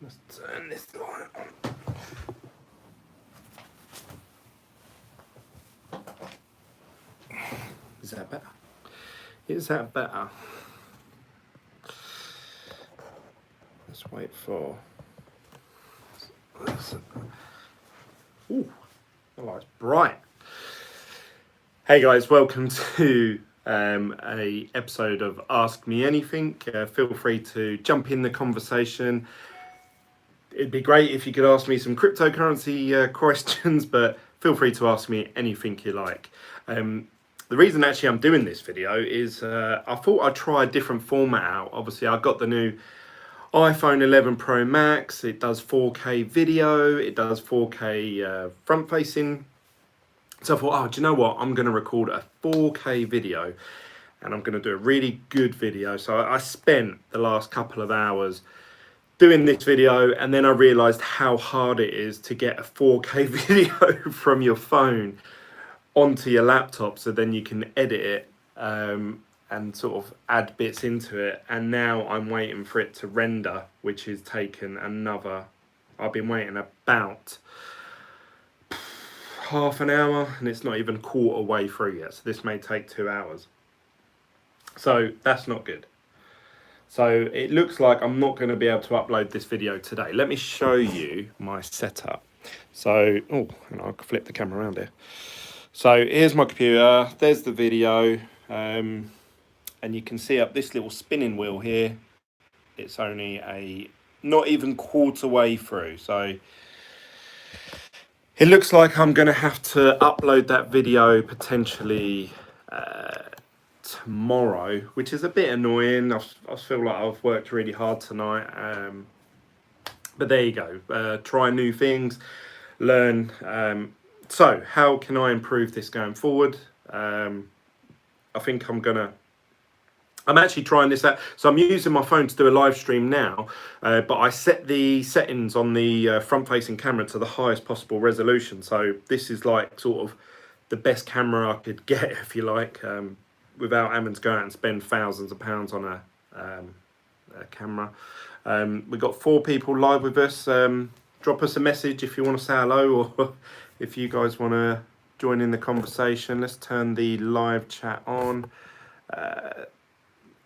Let's turn this light on. Is that better? Is that better? Let's wait for... Ooh, the light's bright. Hey guys, welcome to a episode of Ask Me Anything. Feel free to jump in the conversation. It'd be great if you could ask me some cryptocurrency questions, but feel free to ask me anything you like. The reason actually I'm doing this video is I thought I'd try a different format out. Obviously, I got the new iPhone 11 Pro Max. It does 4K video, it does 4K front facing. So I thought, oh, do you know what? I'm going to record a 4K video and I'm going to do a really good video. So I spent the last couple of hours doing this video, and then I realized how hard it is to get a 4K video from your phone onto your laptop so then you can edit it and sort of add bits into it. And now I'm waiting for it to render, which has taken another, I've been waiting about half an hour and it's not even quarter way through yet, so this may take 2 hours, so that's not good. So it looks like I'm not going to be able to upload this video today. Let me show you my setup. So, oh, and I'll flip the camera around here. So here's my computer, there's the video, and you can see up this little spinning wheel here, it's only a not even quarter way through. So it looks like I'm going to have to upload that video potentially tomorrow, which is a bit annoying. I feel like I've worked really hard tonight, but there you go. Try new things, learn. So how can I improve this going forward? I think I'm actually trying this out. So I'm using my phone to do a live stream now, but I set the settings on the front-facing camera to the highest possible resolution. So this is like sort of the best camera I could get, if you like, without having to go out and spend thousands of pounds on a camera. We've got 4 people live with us. Drop us a message if you want to say hello, or if you guys want to join in the conversation. Let's turn the live chat on.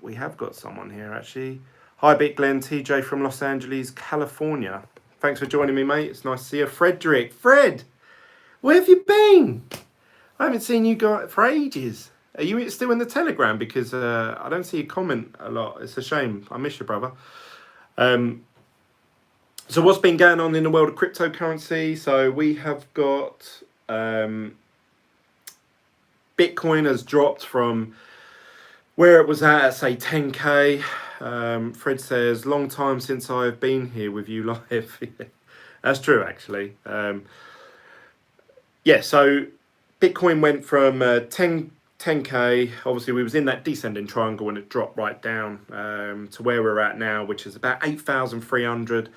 We have got someone here actually. Hi, Big Glen, TJ from Los Angeles, California. Thanks for joining me, mate. It's nice to see you. Frederick, Fred, where have you been? I haven't seen you guys for ages. Are you still in the Telegram? Because I don't see you comment a lot. It's a shame. I miss you, brother. So what's been going on in the world of cryptocurrency? So we have got Bitcoin has dropped from where it was at say 10k. Fred says, long time since I've been here with you live. That's true, actually. Yeah, so Bitcoin went from 10k. Obviously we was in that descending triangle and it dropped right down to where we're at now, which is about 8,300.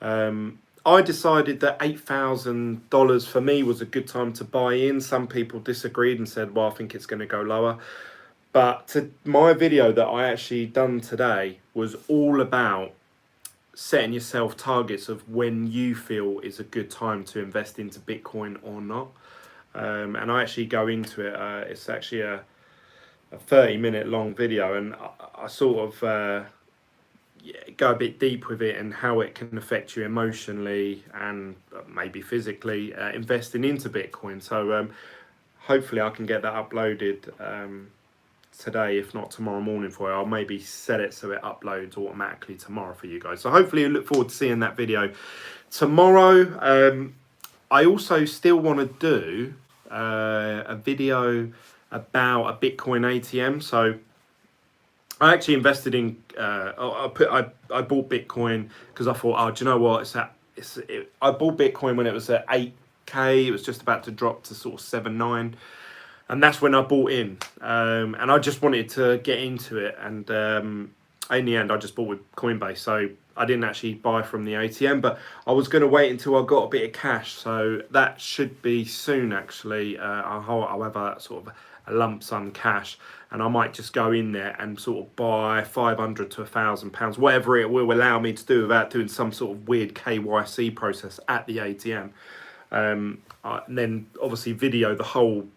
I decided that $8,000 for me was a good time to buy in. Some people disagreed and said, well, I think it's going to go lower. But my video that I actually done today was all about setting yourself targets of when you feel is a good time to invest into Bitcoin or not. And I actually go into it. It's actually a 30-minute long video, and I sort of go a bit deep with it and how it can affect you emotionally and maybe physically investing into Bitcoin. So hopefully I can get that uploaded today, if not tomorrow morning for you. I'll maybe set it so it uploads automatically tomorrow for you guys. So hopefully you look forward to seeing that video tomorrow. I also still want to do a video about a Bitcoin ATM. So I actually invested in, I bought Bitcoin because I thought, oh, do you know what? I bought Bitcoin when it was at 8k. It was just about to drop to sort of 7, 9. And that's when I bought in. And I just wanted to get into it. And in the end, I just bought with Coinbase. So I didn't actually buy from the ATM, but I was going to wait until I got a bit of cash. So that should be soon, actually. I'll have a sort of a lump sum cash, and I might just go in there and sort of buy 500 to £1,000, whatever it will allow me to do without doing some sort of weird KYC process at the ATM. And then obviously video the whole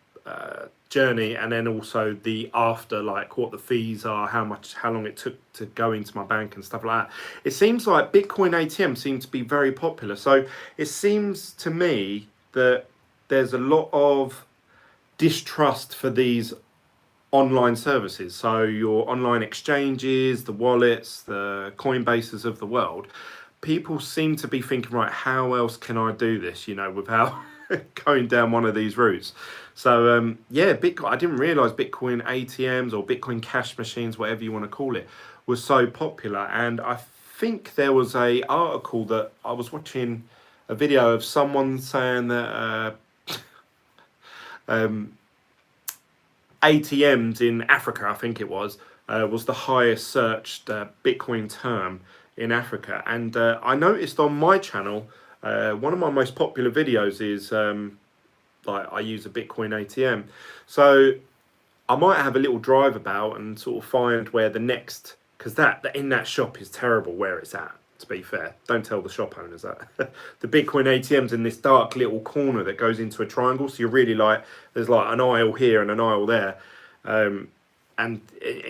journey, and then also the after, like what the fees are, how long it took to go into my bank and stuff like that. It seems like Bitcoin ATM seem to be very popular. So it seems to me that there's a lot of distrust for these online services. So your online exchanges, the wallets, the Coinbases of the world, people seem to be thinking, right, how else can I do this, without going down one of these routes? So yeah, Bitcoin, I didn't realize Bitcoin ATMs or Bitcoin cash machines, whatever you want to call it, was so popular. And I think there was a article that I was watching, a video of someone saying that ATMs in Africa, I think it was the highest searched Bitcoin term in Africa. And I noticed on my channel, one of my most popular videos is like I use a Bitcoin ATM. So I might have a little drive about and sort of find where the next, because that in that shop is terrible where it's at, to be fair. Don't tell the shop owners that. The Bitcoin ATM's in this dark little corner that goes into a triangle. So you're really like, there's like an aisle here and an aisle there. And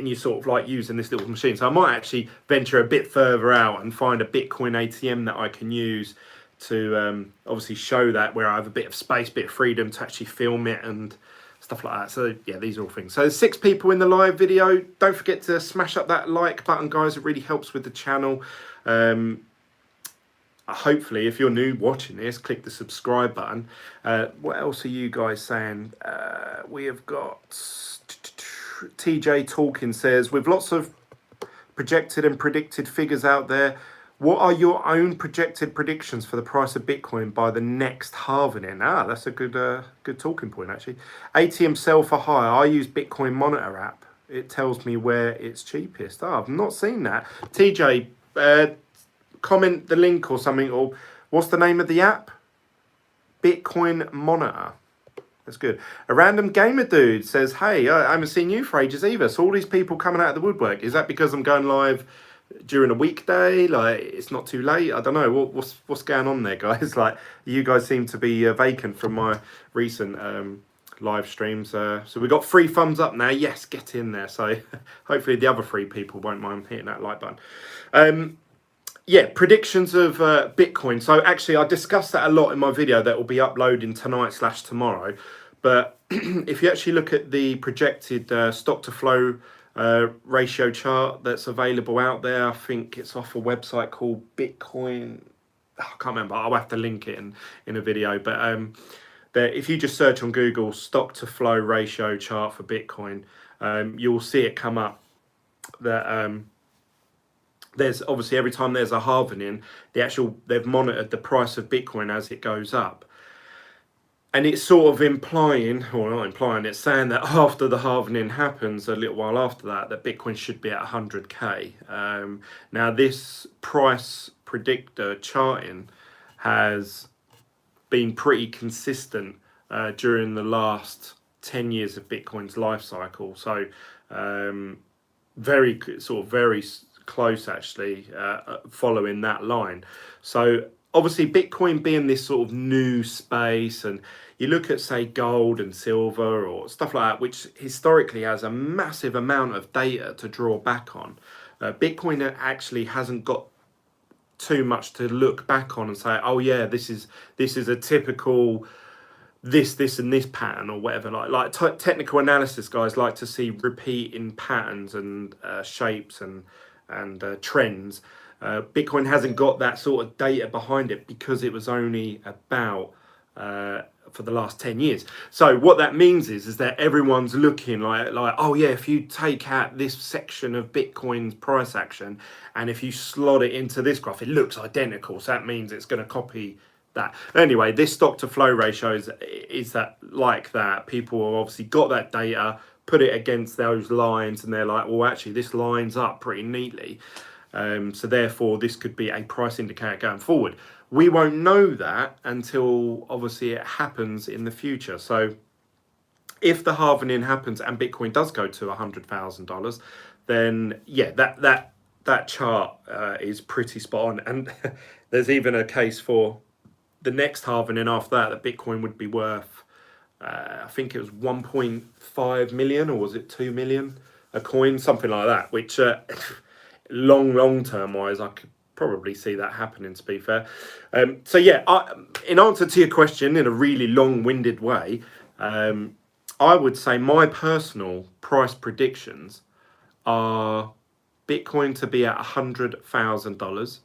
you're sort of like using this little machine. So I might actually venture a bit further out and find a Bitcoin ATM that I can use to obviously show that, where I have a bit of space, bit of freedom to actually film it and stuff like that. So yeah, these are all things. So there's 6 people in the live video. Don't forget to smash up that like button, guys. It really helps with the channel. Hopefully, if you're new watching this, click the subscribe button. What else are you guys saying? We have got TJ Talking says, with lots of projected and predicted figures out there, what are your own projected predictions for the price of Bitcoin by the next halving? That's a good talking point, actually. ATM sell for higher. I use Bitcoin Monitor app. It tells me where it's cheapest. I've not seen that. TJ, comment the link or something, or what's the name of the app? Bitcoin Monitor. That's good. A random gamer dude says, hey, I haven't seen you for ages either. So all these people coming out of the woodwork, is that because I'm going live during a weekday? Like, it's not too late? I don't know. What's going on there, guys? Like, you guys seem to be vacant from my recent live streams. So we got 3 thumbs up now. Yes, get in there. So hopefully the other 3 people won't mind hitting that like button. Yeah, predictions of Bitcoin. So actually, I discussed that a lot in my video that will be uploading tonight/tomorrow. But if you actually look at the projected stock to flow ratio chart that's available out there, I think it's off a website called Bitcoin. I can't remember. I'll have to link it in a video. But if you just search on Google stock to flow ratio chart for Bitcoin, you'll see it come up that there's obviously, every time there's a halvening, they've monitored the price of Bitcoin as it goes up. And it's sort of implying, or not implying, it's saying that after the halvening happens, a little while after that Bitcoin should be at 100k. Now this price predictor charting has been pretty consistent during the last 10 years of Bitcoin's life cycle. So very close, actually, following that line. So obviously Bitcoin being this sort of new space, and you look at, say, gold and silver or stuff like that, which historically has a massive amount of data to draw back on. Bitcoin actually hasn't got too much to look back on and say, oh yeah, this is a typical this and this pattern or whatever. Like technical analysis guys like to see repeating patterns and shapes and trends. Bitcoin hasn't got that sort of data behind it because it was only about for the last 10 years. So what that means is that everyone's looking like, oh yeah, if you take out this section of Bitcoin's price action and if you slot it into this graph, it looks identical. So that means it's going to copy that. Anyway, this stock to flow ratio is that like that. People have obviously got that data, put it against those lines, and they're like, well, actually this lines up pretty neatly. So therefore this could be a price indicator going forward. We won't know that until obviously it happens in the future. So if the halvening happens and Bitcoin does go to $100,000, then yeah, that chart is pretty spot on. And there's even a case for the next halvening after that Bitcoin would be worth, I think it was 1.5 million, or was it 2 million a coin, something like that. Which long term wise, I could probably see that happening. To be fair, so yeah, in answer to your question in a really long-winded way. I would say my personal price predictions are Bitcoin to be at $100,000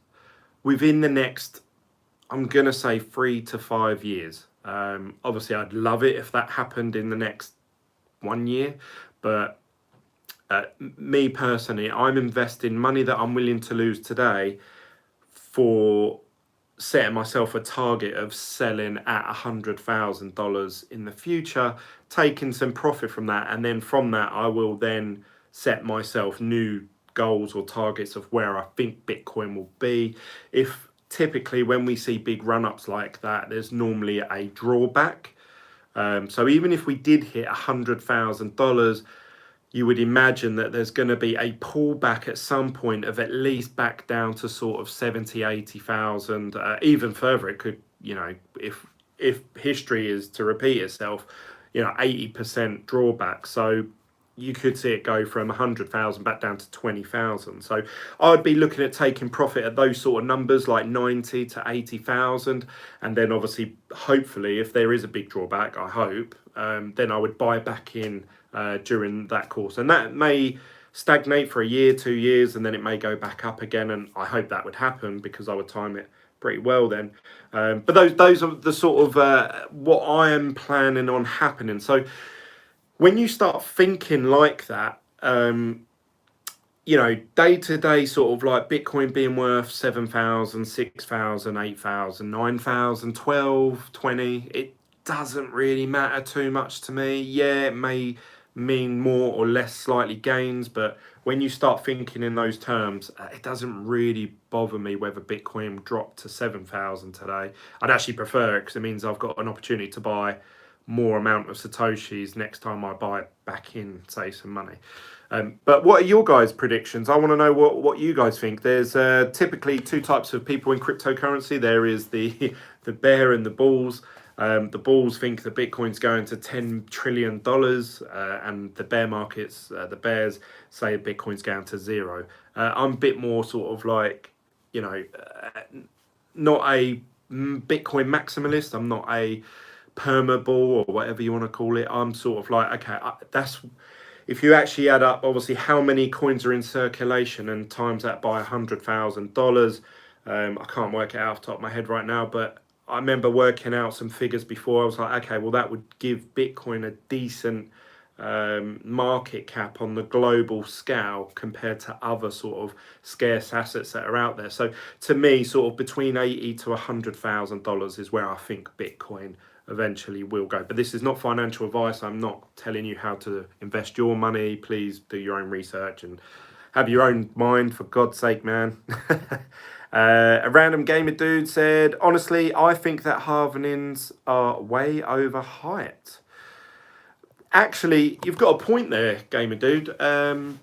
within the next, I'm going to say 3 to 5 years. Obviously, I'd love it if that happened in the next 1 year, but me personally, I'm investing money that I'm willing to lose today for setting myself a target of selling at $100,000 in the future, taking some profit from that, and then from that I will then set myself new goals or targets of where I think Bitcoin will be. If typically when we see big run-ups like that, there's normally a drawback. So even if we did hit $100,000, you would imagine that there's going to be a pullback at some point of at least back down to sort of 70, 80,000, even further. It could, if history is to repeat itself, 80% drawback. So you could see it go from 100,000 back down to 20,000. So I'd be looking at taking profit at those sort of numbers, like 90 to 80,000. And then obviously, hopefully, if there is a big drawback, I hope, then I would buy back in during that course. And that may stagnate for a year, 2 years, and then it may go back up again. And I hope that would happen because I would time it pretty well then. But those are the sort of what I am planning on happening. So when you start thinking like that, day to day, sort of like Bitcoin being worth 7,000, 6,000, 8,000, 9,000, 12, 20, it doesn't really matter too much to me. Yeah, it may mean more or less slightly gains, but when you start thinking in those terms, it doesn't really bother me whether Bitcoin dropped to 7,000 today. I'd actually prefer it because it means I've got an opportunity to buy more amount of Satoshis next time I buy it back in, say, some money. But what are your guys' predictions? I want to know what you guys think. There's typically two types of people in cryptocurrency. There is the bear and the bulls. The bulls think that Bitcoin's going to $10 trillion, and the bear markets, the bears say Bitcoin's going to zero. I'm a bit more sort of like, not a Bitcoin maximalist. I'm not a perma-bull or whatever you want to call it. I'm sort of like, okay, that's, if you actually add up, obviously, how many coins are in circulation and times that by $100,000, I can't work it out off the top of my head right now, but I remember working out some figures before. I was like, okay, well, that would give Bitcoin a decent market cap on the global scale compared to other sort of scarce assets that are out there. So to me, sort of between $80,000 to $100,000 is where I think Bitcoin eventually will go. But this is not financial advice. I'm not telling you how to invest your money. Please do your own research and have your own mind, for God's sake, man. A random gamer dude said, honestly, I think that halvenings are way overhyped. Actually, you've got a point there, gamer dude. The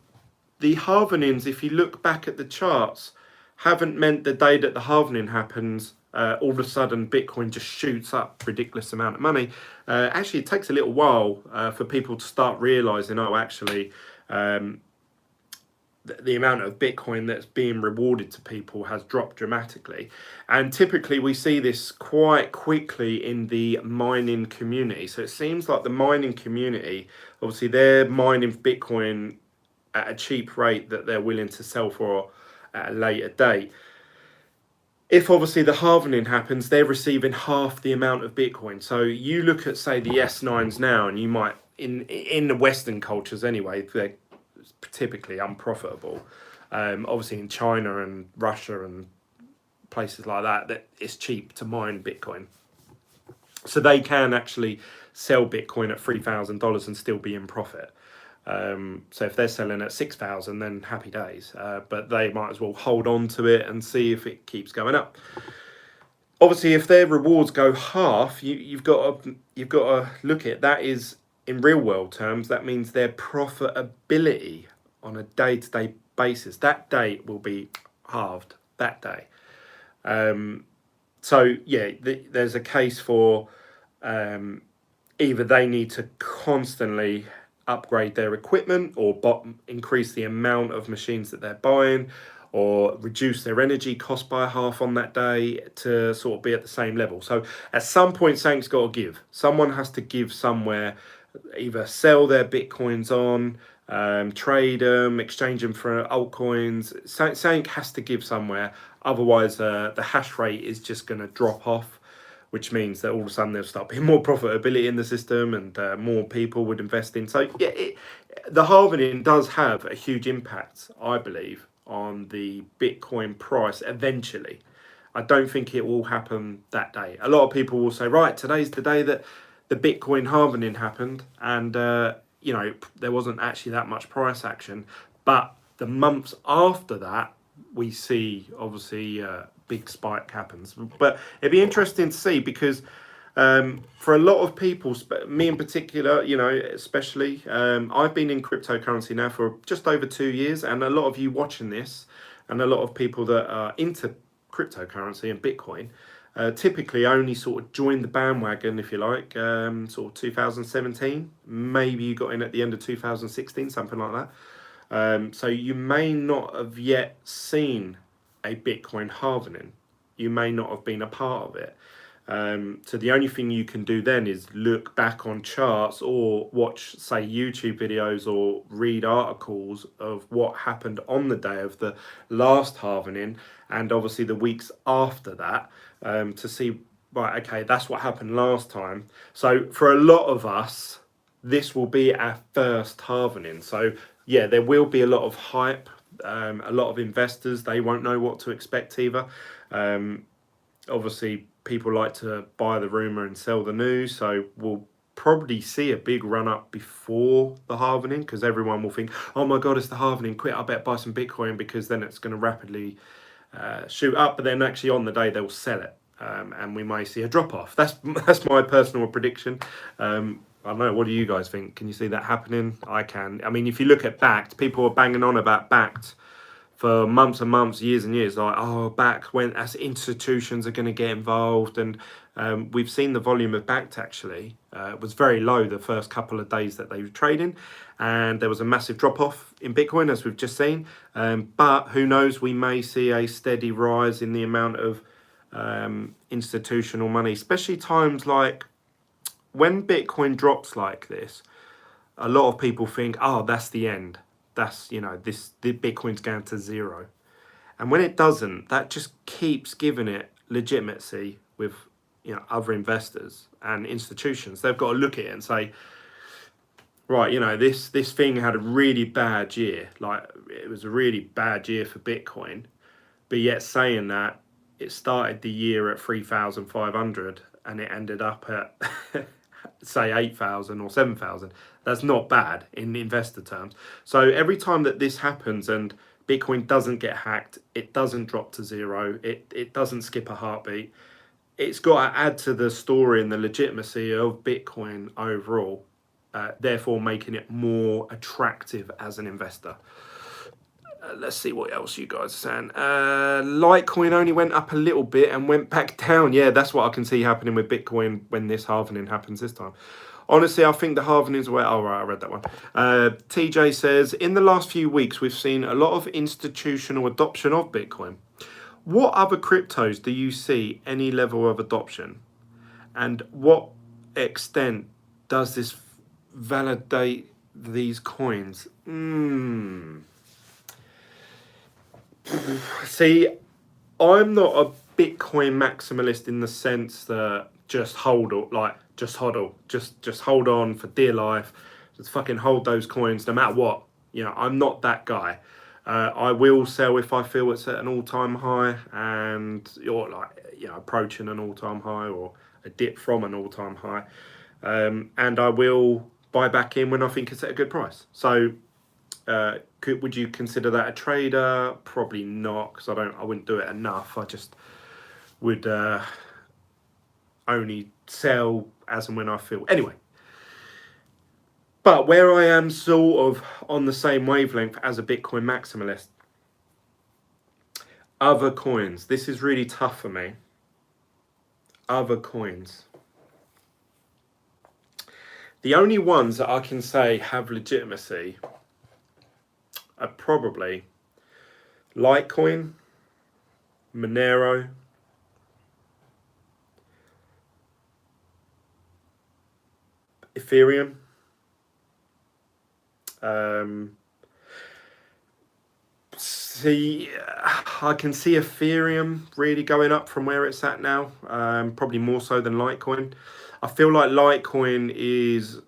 halvenings, if you look back at the charts, haven't meant the day that the halvening happens, all of a sudden Bitcoin just shoots up ridiculous amount of money. Actually, it takes a little while for people to start realizing, oh, actually, the amount of Bitcoin that's being rewarded to people has dropped dramatically. And typically we see this quite quickly in the mining community. So it seems like the mining community, obviously they're mining Bitcoin at a cheap rate that they're willing to sell for at a later date. If obviously the halvening happens, they're receiving half the amount of Bitcoin. So you look at, say, the S9s now, and you might, in the Western cultures anyway, they're typically unprofitable. Obviously in China and Russia and places like that it's cheap to mine Bitcoin. So they can actually sell Bitcoin at $3,000 and still be in profit. So if they're selling at 6,000, then happy days. But they might as well hold on to it and see if it keeps going up. Obviously, if their rewards go half, you've got to look at that. Is in real world terms, that means their profitability on a day-to-day basis, that day will be halved that day. So yeah, there's a case for either they need to constantly upgrade their equipment or increase the amount of machines that they're buying, or reduce their energy cost by half on that day to sort of be at the same level. So at some point, something's got to give. Someone has to give somewhere, either sell their bitcoins on, trade them, exchange them for altcoins. Something has to give somewhere. Otherwise, the hash rate is just going to drop off, which means that all of a sudden there'll start being more profitability in the system, and more people would invest in. So yeah, the halving does have a huge impact, I believe, on the Bitcoin price eventually. I don't think it will happen that day. A lot of people will say, right, today's the day that the Bitcoin halving happened, and there wasn't actually that much price action. But the months after that, we see obviously a big spike happens. But it'd be interesting to see, because for a lot of people, me in particular, especially, I've been in cryptocurrency now for just over 2 years, and a lot of you watching this, and a lot of people that are into cryptocurrency and Bitcoin, typically only sort of joined the bandwagon, if you like, sort of 2017. Maybe you got in at the end of 2016, something like that. So you may not have yet seen a Bitcoin halving. You may not have been a part of it. So the only thing you can do then is look back on charts, or watch, say, YouTube videos, or read articles of what happened on the day of the last halving, and obviously the weeks after that, to see, right, okay, that's what happened last time. So for a lot of us, this will be our first halving. So yeah, there will be a lot of hype. A lot of investors, they won't know what to expect either. Obviously, people like to buy the rumor and sell the news, so we'll probably see a big run up before the halving, because everyone will think, oh my god, it's the halving, quick, I better buy some Bitcoin, because then it's going to rapidly shoot up. But then actually on the day they'll sell it, and we may see a drop off. That's my personal prediction. I don't know, what do you guys think? Can you see that happening? I can. I mean, if you look at Backed, people are banging on about Backed for months and months, years and years, like, oh, back when, as institutions are going to get involved. And we've seen the volume of Backed actually was very low the first couple of days that they were trading, and there was a massive drop off in Bitcoin, as we've just seen. But who knows, we may see a steady rise in the amount of institutional money, especially times like when Bitcoin drops like this. A lot of people think, oh, that's the end. That's, the Bitcoin's going to zero. And when it doesn't, that just keeps giving it legitimacy with, other investors and institutions. They've got to look at it and say, right, this thing had a really bad year. Like, it was a really bad year for Bitcoin. But yet saying that, it started the year at 3,500 and it ended up at say 8,000 or 7,000. That's not bad in investor terms. So every time that this happens and Bitcoin doesn't get hacked, it doesn't drop to zero, it doesn't skip a heartbeat, it's got to add to the story and the legitimacy of Bitcoin overall, therefore making it more attractive as an investor. Let's see what else you guys are saying. Litecoin only went up a little bit and went back down. Yeah, that's what I can see happening with Bitcoin when this halving happens this time. Honestly, I think the halving is where... Oh, right, I read that one. TJ says, in the last few weeks, we've seen a lot of institutional adoption of Bitcoin. What other cryptos do you see any level of adoption? And what extent does this validate these coins? See, I'm not a Bitcoin maximalist in the sense that just hold on for dear life, just fucking hold those coins no matter what. I'm not that guy. I will sell if I feel it's at an all-time high, and or approaching an all-time high, or a dip from an all-time high, and I will buy back in when I think it's at a good price. So would you consider that a trader? Probably not, because I wouldn't do it enough. I just would only sell as and when I feel. Anyway, But where I am sort of on the same wavelength as a Bitcoin maximalist, other coins. This is really tough for me. Other coins. The only ones that I can say have legitimacy are probably Litecoin, Monero, Ethereum. I can see Ethereum really going up from where it's at now, probably more so than Litecoin. I feel like Litecoin is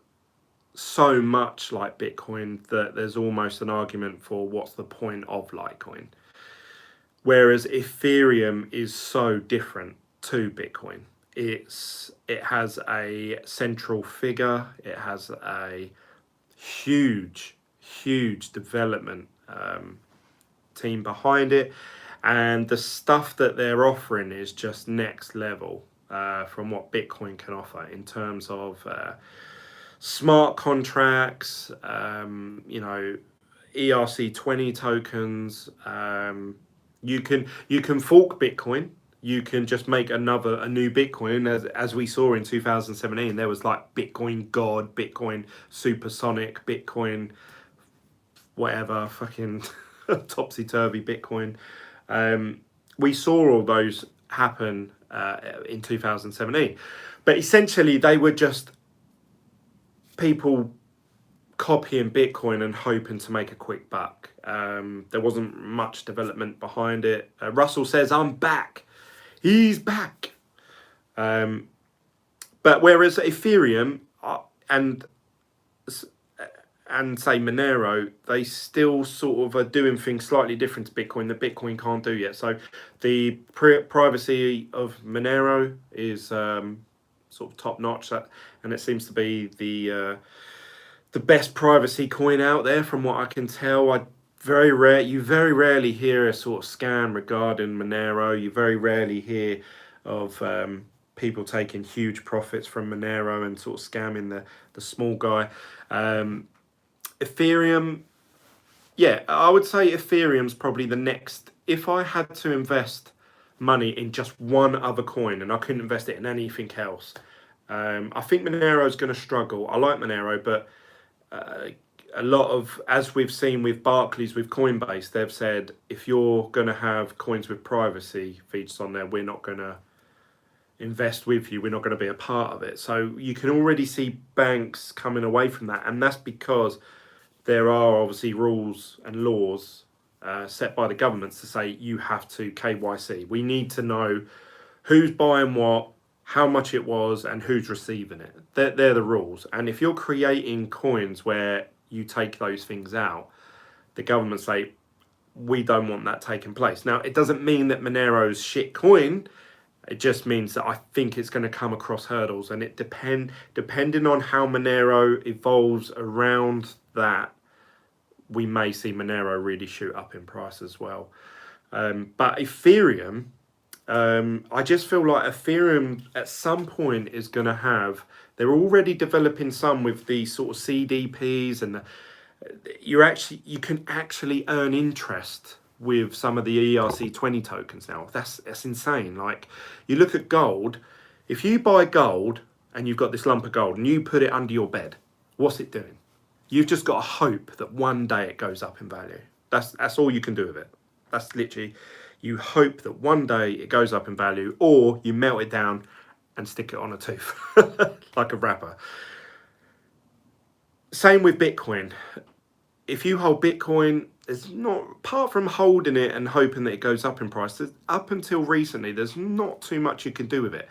so much like Bitcoin that there's almost an argument for what's the point of Litecoin. Whereas Ethereum is so different to Bitcoin. It has a central figure. It has a huge development team behind it, and the stuff that they're offering is just next level from what Bitcoin can offer in terms of smart contracts, ERC20 tokens. You can fork Bitcoin. You can just make a new Bitcoin, as we saw in 2017. There was like Bitcoin God, Bitcoin Supersonic, Bitcoin whatever, fucking topsy-turvy Bitcoin. We saw all those happen in 2017. But essentially, they were just people copying Bitcoin and hoping to make a quick buck. There wasn't much development behind it. Russell says, I'm back. He's back. But whereas Ethereum and say Monero, they still sort of are doing things slightly different to Bitcoin that Bitcoin can't do yet. So the privacy of Monero is sort of top notch, and it seems to be the best privacy coin out there, from what I can tell. You very rarely hear a sort of scam regarding Monero. You very rarely hear of people taking huge profits from Monero and sort of scamming the small guy. Ethereum, yeah, I would say Ethereum's probably the next. If I had to invest money in just one other coin and I couldn't invest it in anything else, I think Monero's going to struggle. I like Monero, but a lot of, as we've seen with Barclays, with Coinbase, they've said if you're going to have coins with privacy features on there, we're not going to invest with you. We're not going to be a part of it. So you can already see banks coming away from that, and that's because there are obviously rules and laws set by the governments to say you have to KYC. We need to know who's buying what, how much it was, and who's receiving it. They're the rules. And if you're creating coins where you take those things out, the government say, we don't want that taking place. Now, it doesn't mean that Monero's shit coin. It just means that I think it's going to come across hurdles, and it depending on how Monero evolves around that, we may see Monero really shoot up in price as well. But Ethereum, I just feel like Ethereum at some point is going to have. They're already developing some with the sort of CDPs, and you can actually earn interest with some of the ERC20 tokens now. That's insane. Like, you look at gold. If you buy gold and you've got this lump of gold and you put it under your bed, what's it doing? You've just got to hope that one day it goes up in value. That's all you can do with it. That's literally, you hope that one day it goes up in value, or you melt it down and stick it on a tooth like a wrapper. Same with Bitcoin. If you hold Bitcoin, there's not, apart from holding it and hoping that it goes up in price, up until recently, there's not too much you can do with it.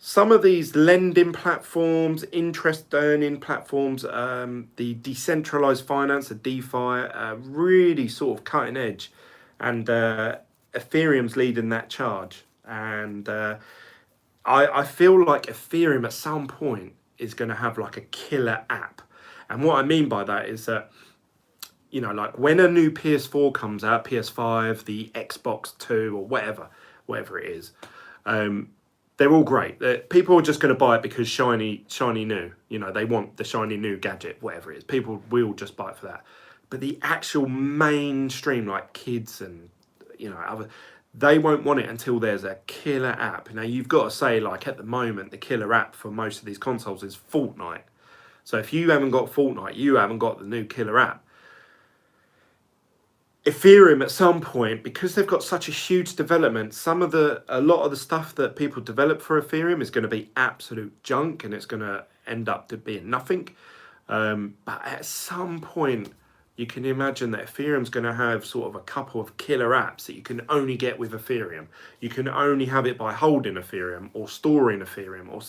Some of these lending platforms, interest earning platforms, the decentralized finance, the DeFi, really sort of cutting edge, and Ethereum's leading that charge. And I feel like Ethereum at some point is going to have like a killer app. And what I mean by that is that, you know, like when a new PS4 comes out, PS5, the Xbox 2, or whatever it is, they're all great. People are just going to buy it because shiny new. You know, they want the shiny new gadget, whatever it is. People will just buy it for that. But the actual mainstream, like kids and other, they won't want it until there's a killer app. Now you've got to say, like at the moment, the killer app for most of these consoles is Fortnite. So if you haven't got Fortnite, you haven't got the new killer app. Ethereum at some point, because they've got such a huge development, a lot of the stuff that people develop for Ethereum is going to be absolute junk, and it's going to end up to being nothing. But at some point, you can imagine that Ethereum's going to have sort of a couple of killer apps that you can only get with Ethereum. You can only have it by holding Ethereum or storing Ethereum or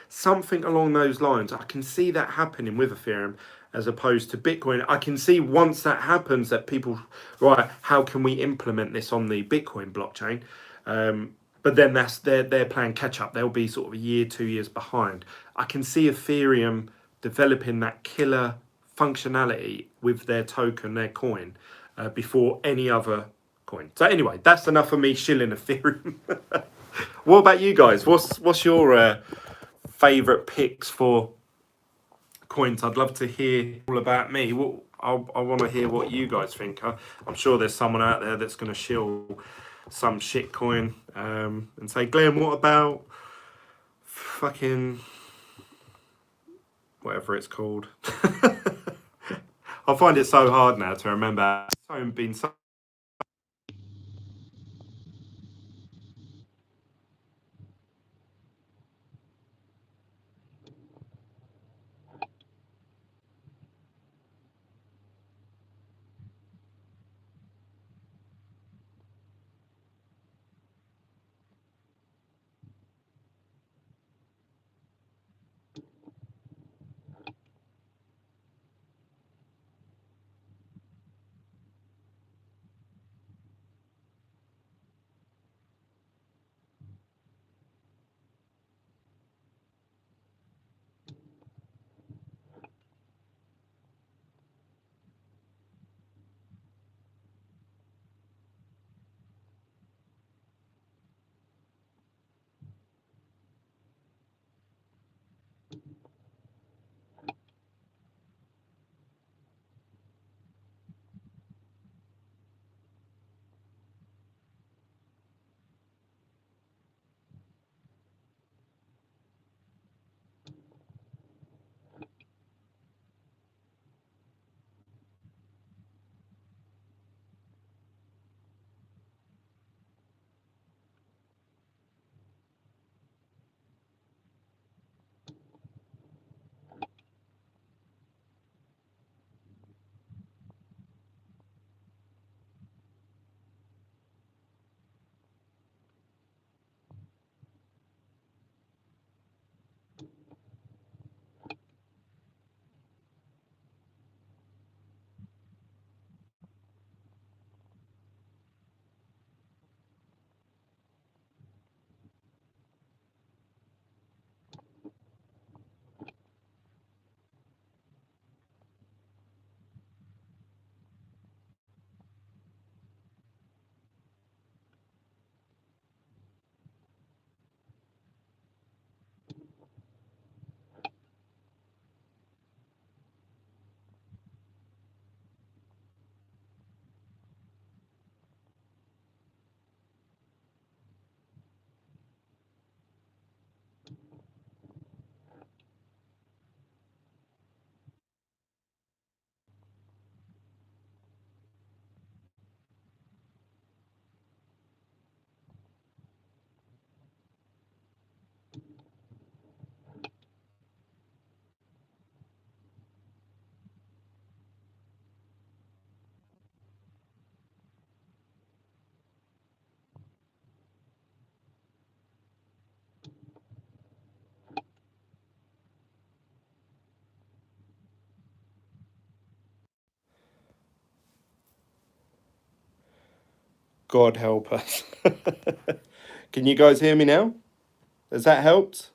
something along those lines. I can see that happening with Ethereum as opposed to Bitcoin. I can see once that happens that people, right, how can we implement this on the Bitcoin blockchain? But then they're playing catch up. They'll be sort of a year, 2 years behind. I can see Ethereum developing that killer functionality with their token, their coin, before any other coin. So anyway, that's enough of me shilling Ethereum. What about you guys? What's your favorite picks for coins? I'd love to hear all about me. I want to hear what you guys think. I'm sure there's someone out there that's going to shill some shit coin and say, Glenn, what about fucking whatever it's called? I find it so hard now to remember. It's been so. God help us. Can you guys hear me now? Has that helped?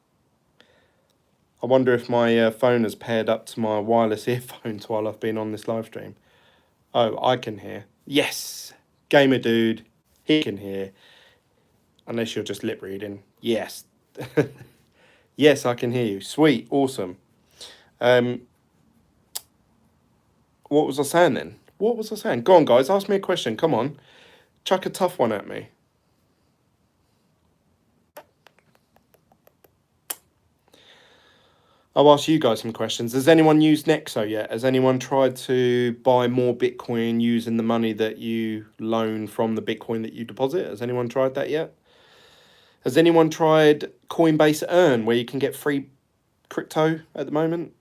I wonder if my phone has paired up to my wireless earphones while I've been on this live stream. Oh, I can hear. Yes! Gamer dude, he can hear. Unless you're just lip reading. Yes. Yes, I can hear you. Sweet, awesome. Um, what was I saying then? What was I saying? Go on, guys, ask me a question. Come on, chuck a tough one at me. I'll ask you guys some questions. Has anyone used Nexo yet? Has anyone tried to buy more Bitcoin using the money that you loan from the Bitcoin that you deposit? Has anyone tried that yet? Has anyone tried Coinbase Earn, where you can get free crypto at the moment?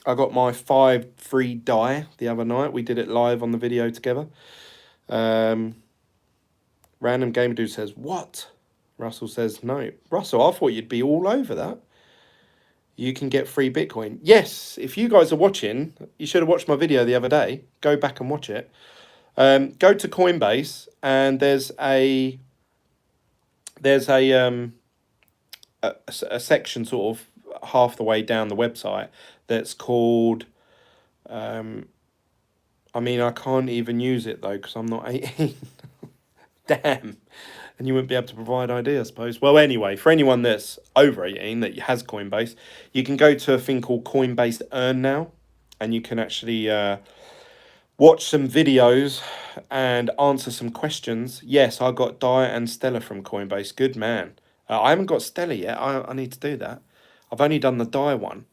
I got my 5 free DAI the other night. We did it live on the video together. Random Gamer Dude says, what? Russell says, no. Russell, I thought you'd be all over that. You can get free Bitcoin. Yes, if you guys are watching, you should have watched my video the other day. Go back and watch it. Go to Coinbase and there's a section sort of half the way down the website that's called I mean, I can't even use it though because I'm not 18. Damn. And you wouldn't be able to provide ID, I suppose. Well, anyway, for anyone that's over 18 that has Coinbase, you can go to a thing called Coinbase Earn now, and you can actually watch some videos and answer some questions. Yes, I got Dyer and Stella from Coinbase. Good man. I haven't got Stella yet. I need to do that. I've only done the Dyer one.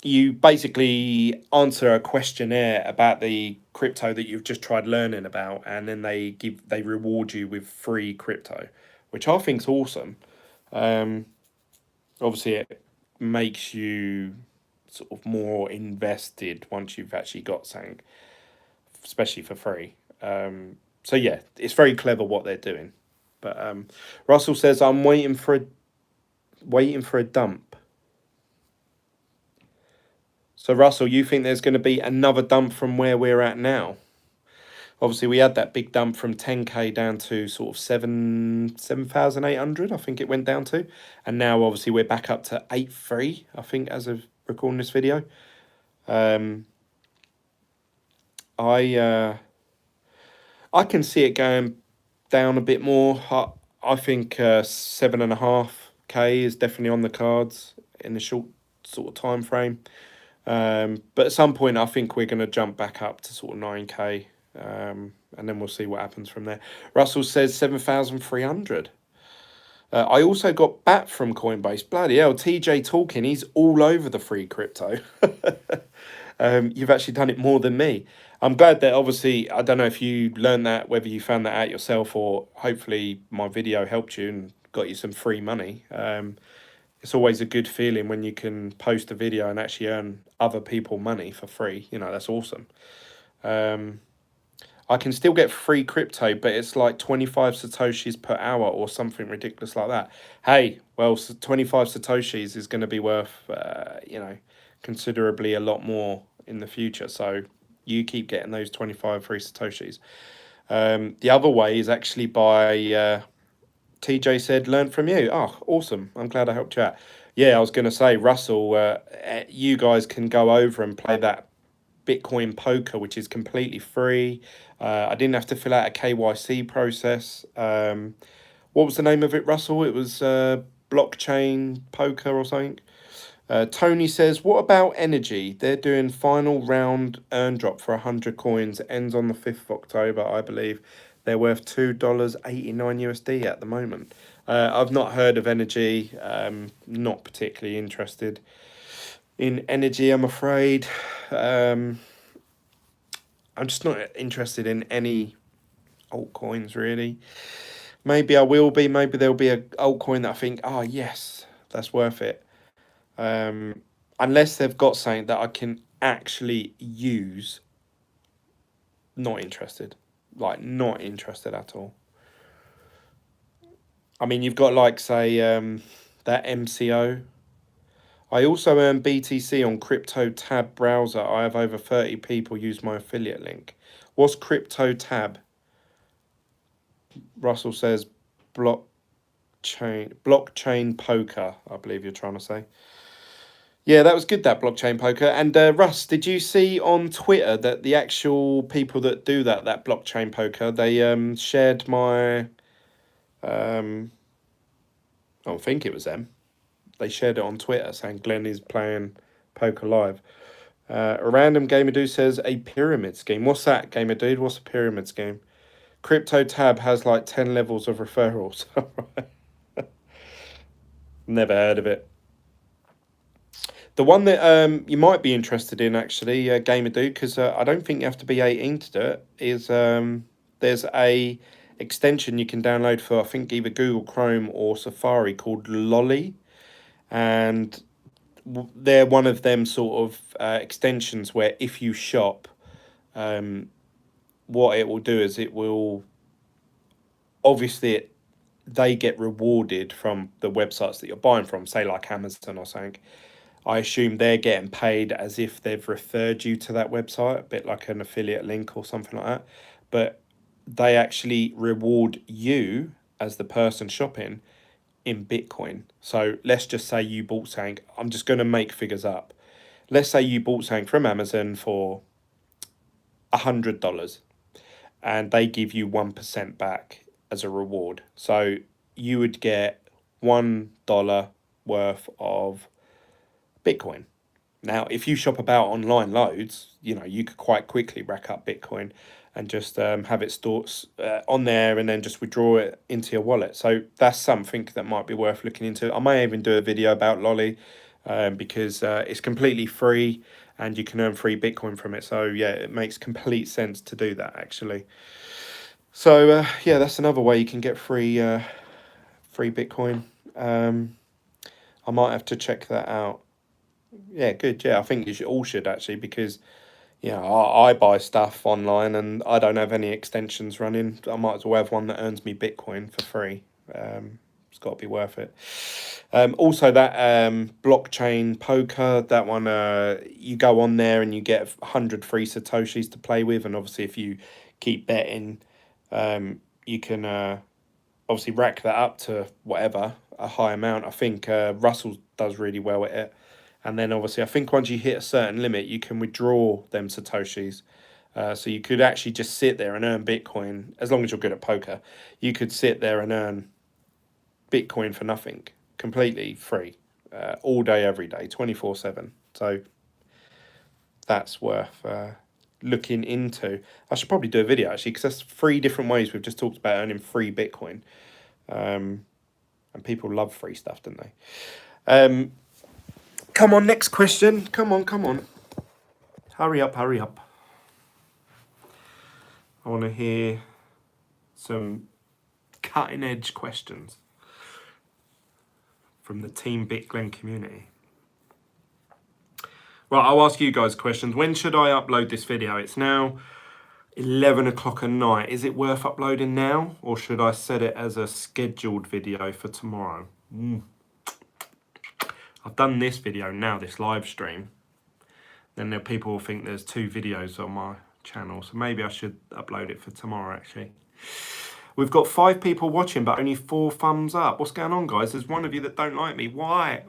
You basically answer a questionnaire about the crypto that you've just tried learning about, and then they reward you with free crypto, which I think's awesome. Obviously, it makes you sort of more invested once you've actually got something, especially for free. So yeah, it's very clever what they're doing. But Russell says I'm waiting for a dump. So Russell, you think there's going to be another dump from where we're at now? Obviously, we had that big dump from 10K down to sort of 7,800, I think it went down to. And now, obviously, we're back up to 8.3, I think, as of recording this video. I can see it going down a bit more. I think 7.5K is definitely on the cards in the short sort of time frame. But at some point, I think we're going to jump back up to sort of 9K. And then we'll see what happens from there. Russell says 7,300. I also got BAT from Coinbase. Bloody hell, TJ talking. He's all over the free crypto. You've actually done it more than me. I'm glad that obviously, I don't know if you learned that, whether you found that out yourself or hopefully my video helped you and got you some free money. It's always a good feeling when you can post a video and actually earn other people money for free. You know, that's awesome. I can still get free crypto, but it's like 25 Satoshis per hour or something ridiculous like that. Hey, well, 25 Satoshis is going to be worth, considerably a lot more in the future. So you keep getting those 25 free Satoshis. The other way is actually by, TJ said, learn from you. Oh, awesome. I'm glad I helped you out. Yeah, I was going to say, Russell, you guys can go over and play that Bitcoin poker, which is completely free. I didn't have to fill out a KYC process. What was the name of it, Russell? It was blockchain poker or something. Tony says, what about Energy? They're doing final round earn drop for 100 coins. It ends on the 5th of October, I believe. They're worth $2.89 USD at the moment. I've not heard of Energy. Not particularly interested in Energy, I'm afraid. I'm just not interested in any altcoins, really. Maybe I will be. Maybe there'll be a altcoin that I think, oh, yes, that's worth it. Unless they've got something that I can actually use, not interested. Like, not interested at all. I mean, you've got, like, say, that MCO. I also earn BTC on Crypto Tab browser. I have over 30 people use my affiliate link. What's Crypto Tab? Russell says blockchain poker, I believe you're trying to say. Yeah, that was good, that blockchain poker. And Russ, did you see on Twitter that the actual people that do that blockchain poker, they shared my I don't think it was them. They shared it on Twitter saying Glenn is playing poker live. A random gamer dude says a pyramid scheme. What's that, gamer dude? What's a pyramid scheme? Crypto tab has like 10 levels of referrals. Never heard of it. The one that you might be interested in, actually, gamer dude, because I don't think you have to be 18 to do it, is there's a extension you can download for, I think, either Google Chrome or Safari called Lolly. And they're one of them sort of extensions where if you shop, what it will do is it will, obviously, they get rewarded from the websites that you're buying from, say like Amazon or something. I assume they're getting paid as if they've referred you to that website, a bit like an affiliate link or something like that. But they actually reward you as the person shopping in Bitcoin. So let's just say you bought something. I'm just going to make figures up. Let's say you bought something from Amazon for $100 and they give you 1% back as a reward. So you would get $1 worth of Bitcoin. Now, if you shop about online loads, you know, you could quite quickly rack up Bitcoin and just have it stored on there and then just withdraw it into your wallet. So that's something that might be worth looking into. I may even do a video about Lolly because it's completely free and you can earn free Bitcoin from it. So yeah, it makes complete sense to do that, actually. So yeah, that's another way you can get free Bitcoin. I might have to check that out. Yeah, good. Yeah, I think you all should actually, because you know I buy stuff online and I don't have any extensions running. I might as well have one that earns me Bitcoin for free. It's got to be worth it. Also, that blockchain poker, that one, you go on there and you get 100 free satoshis to play with, and obviously if you keep betting, you can obviously rack that up to whatever, a high amount. I think Russell does really well at it. And then obviously I think once you hit a certain limit, you can withdraw them satoshis. So you could actually just sit there and earn Bitcoin, as long as you're good at poker. You could sit there and earn Bitcoin for nothing, completely free, all day, every day, 24/7. So that's worth looking into. I should probably do a video actually, because that's 3 different ways we've just talked about earning free Bitcoin. And people love free stuff, don't they? Come on, next question. Come on. Hurry up. I want to hear some cutting edge questions from the Team BitGlen community. Right, I'll ask you guys questions. When should I upload this video? It's now 11 o'clock at night. Is it worth uploading now, or should I set it as a scheduled video for tomorrow? I've done this video now, this live stream. Then people will think there's 2 videos on my channel. So maybe I should upload it for tomorrow, actually. We've got 5 people watching, but only 4 thumbs up. What's going on, guys? There's one of you that don't like me. Why?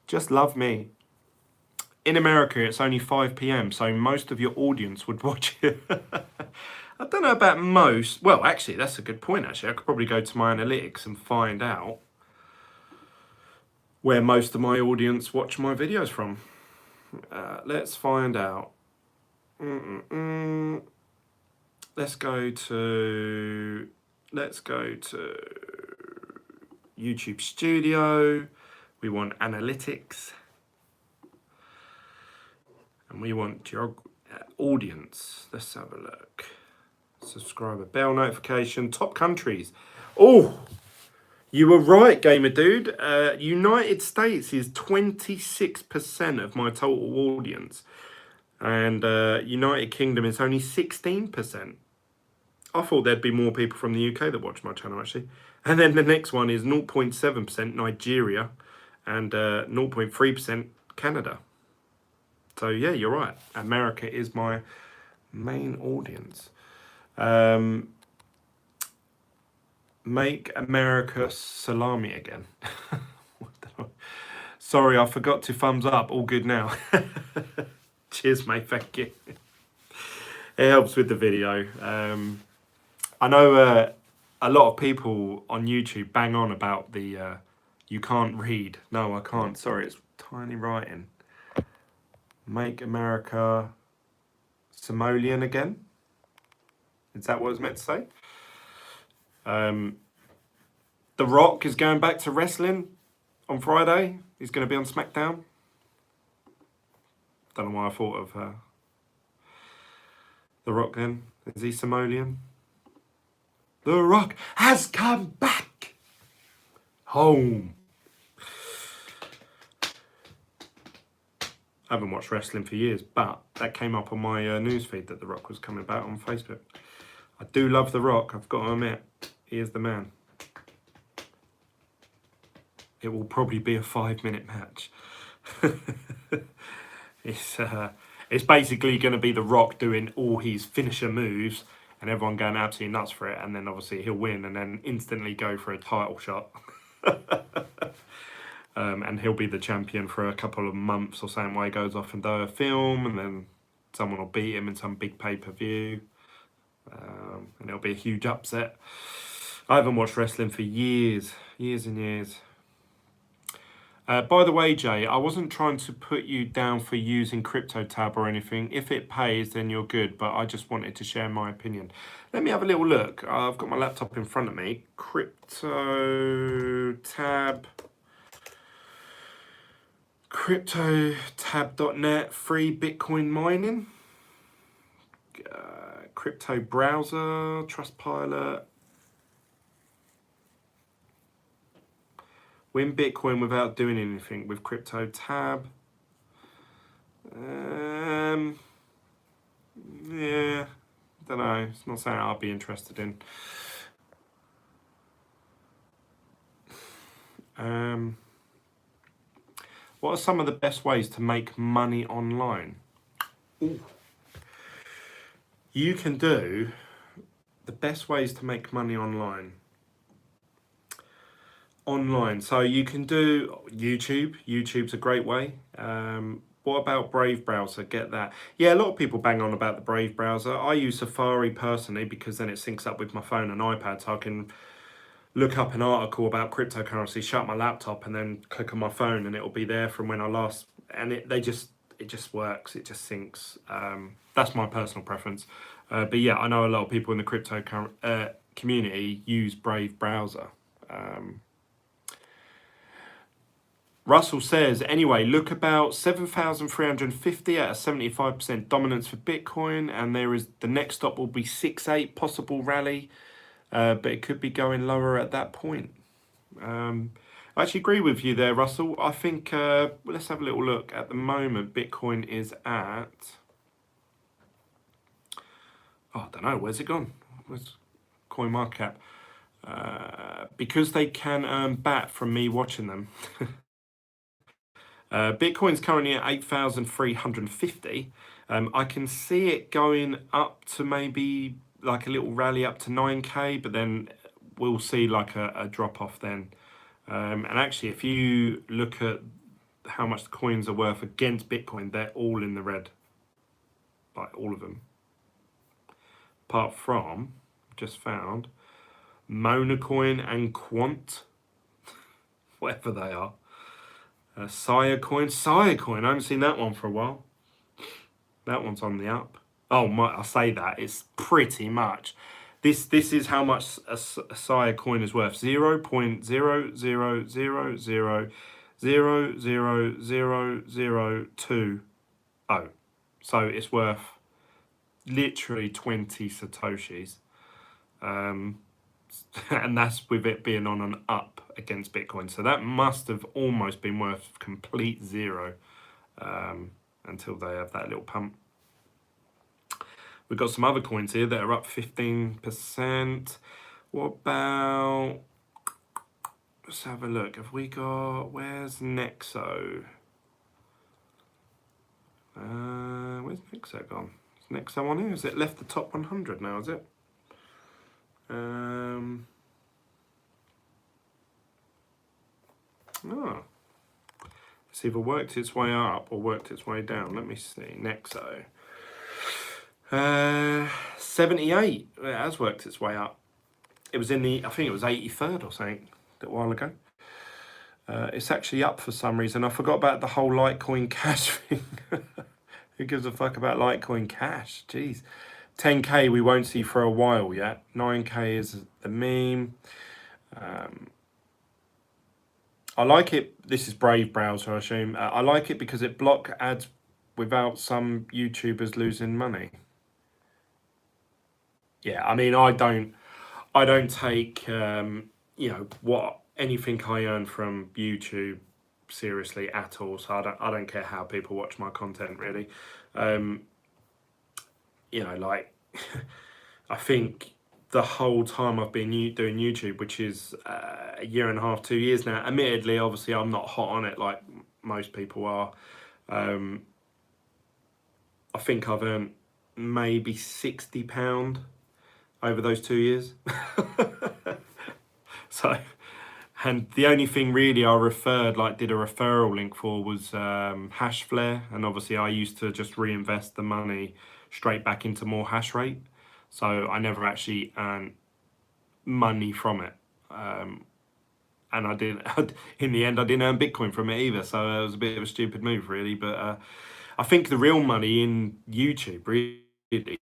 Just love me. In America, it's only 5 p.m, so most of your audience would watch it. I don't know about most. Well, actually, that's a good point, actually. I could probably go to my analytics and find out where most of my audience watch my videos from. Let's find out. Let's go to YouTube Studio. We want analytics. And we want audience. Let's have a look. Subscriber, bell notification, top countries. Oh, you were right, gamer dude. United States is 26% of my total audience. And United Kingdom is only 16%. I thought there'd be more people from the UK that watch my channel, actually. And then the next one is 0.7% Nigeria and 0.3% Canada. So yeah, you're right. America is my main audience. Make America salami again. Sorry, I forgot to thumbs up. All good now. Cheers, mate. Thank you. It helps with the video. I know a lot of people on YouTube bang on about the you can't read. No, I can't. Sorry, it's tiny writing. Make America Somalian again. Is that what it's meant to say? The Rock is going back to wrestling on Friday. He's going to be on SmackDown. Don't know why I thought of The Rock then. Is he Somalian? The Rock has come back home. I haven't watched wrestling for years, but that came up on my newsfeed that The Rock was coming back on Facebook. I do love The Rock, I've got to admit. He is the man. It will probably be a 5-minute match. It's basically going to be The Rock doing all his finisher moves and everyone going absolutely nuts for it, and then obviously he'll win and then instantly go for a title shot. And he'll be the champion for a couple of months or something while he goes off and does a film, and then someone will beat him in some big pay-per-view, and it'll be a huge upset. I haven't watched wrestling for years and years. By the way, Jay, I wasn't trying to put you down for using CryptoTab or anything. If it pays, then you're good, but I just wanted to share my opinion. Let me have a little look. I've got my laptop in front of me. CryptoTab.net, free Bitcoin mining. Crypto browser, Trustpilot. Win Bitcoin without doing anything with CryptoTab. Yeah, don't know. It's not something I'll be interested in. What are some of the best ways to make money online? Ooh. You can do the best ways to make money online. So you can do YouTube. YouTube's a great way. What about Brave browser? Get that. Yeah, a lot of people bang on about the Brave browser. I use Safari personally because then it syncs up with my phone and iPad, so I can look up an article about cryptocurrency, shut my laptop, and then click on my phone, and it'll be there from when I last. And it just works. It just syncs. That's my personal preference. But yeah, I know a lot of people in the crypto community use Brave browser. Russell says, anyway, look about 7,350 at a 75% dominance for Bitcoin, and the next stop will be 6.8 possible rally, but it could be going lower at that point. I actually agree with you there, Russell. I think, let's have a little look. At the moment, Bitcoin is at, I don't know, where's it gone? Where's CoinMarketCap? Because they can earn BAT from me watching them. Bitcoin's currently at 8,350. I can see it going up to maybe like a little rally up to 9k, but then we'll see like a drop off then. And actually, if you look at how much the coins are worth against Bitcoin, they're all in the red, like all of them. Apart from, just found, Monacoin and Quant, whatever they are. Sirecoin, I haven't seen that one for a while. That one's on the up. Oh, I say that, it's pretty much. This is how much a Sirecoin is worth. 0.00000000020. So it's worth literally 20 Satoshis. And that's with it being on an up against Bitcoin. So that must have almost been worth complete zero until they have that little pump. We've got some other coins here that are up 15%. What about, let's have a look. Have we got, where's Nexo? Where's Nexo gone? Is Nexo on here? Has it left the top 100 now, is it? It's either worked its way up or worked its way down. Let me see. Nexo. 78. It has worked its way up. It was in the, I think it was 83rd or something a while ago. It's actually up for some reason. I forgot about the whole Litecoin Cash thing. Who gives a fuck about Litecoin Cash? Jeez. 10k we won't see for a while yet. 9k is the meme. I like it. This is Brave browser, I assume. I like it because it blocks ads without some YouTubers losing money. Yeah, I mean, I don't take you know, what anything I earn from YouTube seriously at all. So I don't care how people watch my content really. You know, like I think the whole time I've been doing YouTube, which is a year and a half, 2 years now. Admittedly, obviously, I'm not hot on it like most people are. I think I've earned maybe £60 over those 2 years. So, and the only thing really I did a referral link for was Hashflare, and obviously I used to just reinvest the money straight back into more hash rate, so I never actually earned money from it. And I didn't. In the end, I didn't earn Bitcoin from it either, so it was a bit of a stupid move, really. But I think the real money in YouTube really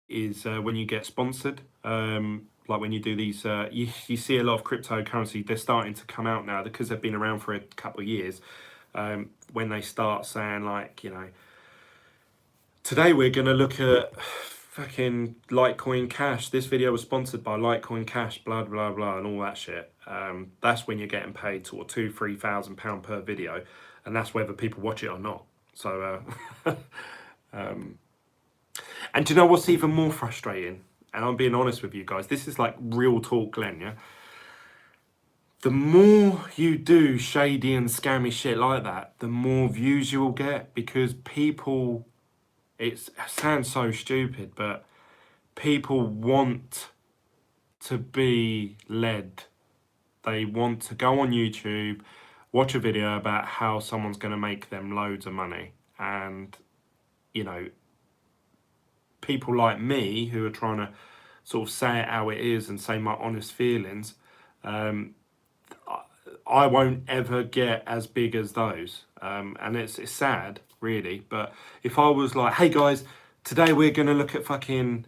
is when you get sponsored. Like when you do these, you see a lot of cryptocurrency. They're starting to come out now because they've been around for a couple of years. When they start saying like, you know, today we're going to look at fucking Litecoin Cash. This video was sponsored by Litecoin Cash, blah blah blah, and all that shit. That's when you're getting paid sort of £2,000-3,000 per video, and that's whether people watch it or not. So, and do you know what's even more frustrating? And I'm being honest with you guys. This is like real talk, Glenn. Yeah. The more you do shady and scammy shit like that, the more views you will get, because people. It sounds so stupid, but people want to be led. They want to go on YouTube, watch a video about how someone's going to make them loads of money. And, you know, people like me who are trying to sort of say it how it is and say my honest feelings, I won't ever get as big as those. And it's sad, really. But if I was like, hey guys, today we're going to look at fucking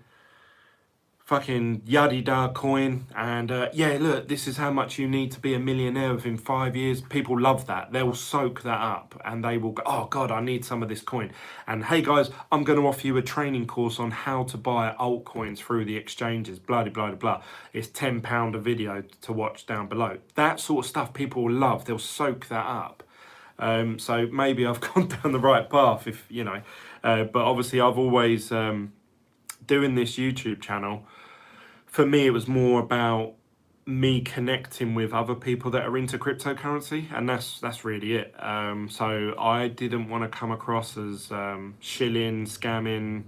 yaddy-da coin, and yeah, look, this is how much you need to be a millionaire within 5 years. People love that. They'll soak that up, and they will go, oh god, I need some of this coin. And hey guys, I'm going to offer you a training course on how to buy altcoins through the exchanges, blah blah blah blah. It's £10 a video to watch down below. That sort of stuff people will love. They'll soak that up. So maybe I've gone down the right path, if you know, but obviously I've always doing this YouTube channel. For me, it was more about me connecting with other people that are into cryptocurrency, and that's really it. So I didn't want to come across as shilling, scamming,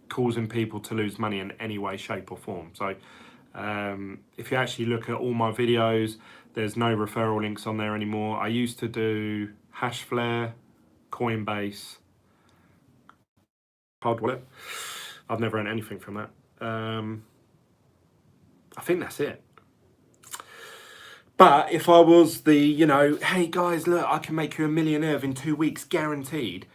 causing people to lose money in any way, shape or form. So if you actually look at all my videos, there's no referral links on there anymore. I used to do Hashflare, Coinbase, Hard Wallet. I've never earned anything from that. I think that's it. But if I was the, you know, hey guys, look, I can make you a millionaire in 2 weeks, guaranteed,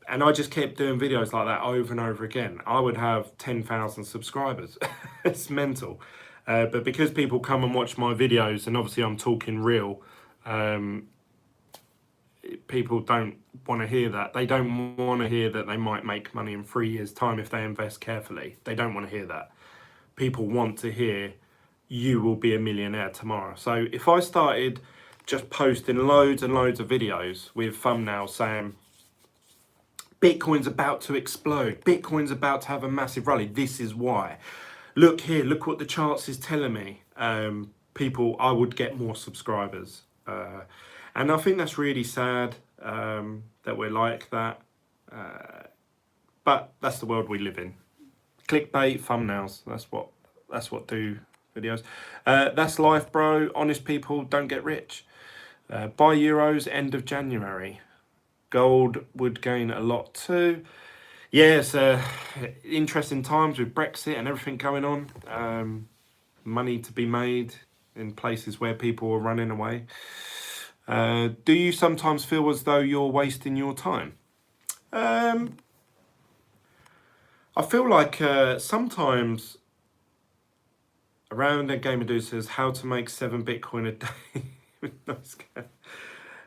and I just kept doing videos like that over and over again, I would have 10,000 subscribers. It's mental. But because people come and watch my videos, and obviously I'm talking real, people don't want to hear that. They don't want to hear that they might make money in 3 years' time if they invest carefully. They don't want to hear that. People want to hear you will be a millionaire tomorrow. So if I started just posting loads and loads of videos with thumbnails saying Bitcoin's about to explode, Bitcoin's about to have a massive rally, this is why, look here, look what the charts is telling me, I would get more subscribers. And I think that's really sad that we're like that. But that's the world we live in. Clickbait, thumbnails, that's what do videos. That's life, bro. Honest people don't get rich. Buy euros end of January. Gold would gain a lot too. Yeah, it's interesting times with Brexit and everything going on. Money to be made in places where people are running away. Do you sometimes feel as though you're wasting your time? Um, I feel like sometimes around a gamer dude says how to make 7 Bitcoin a day. Nice guy.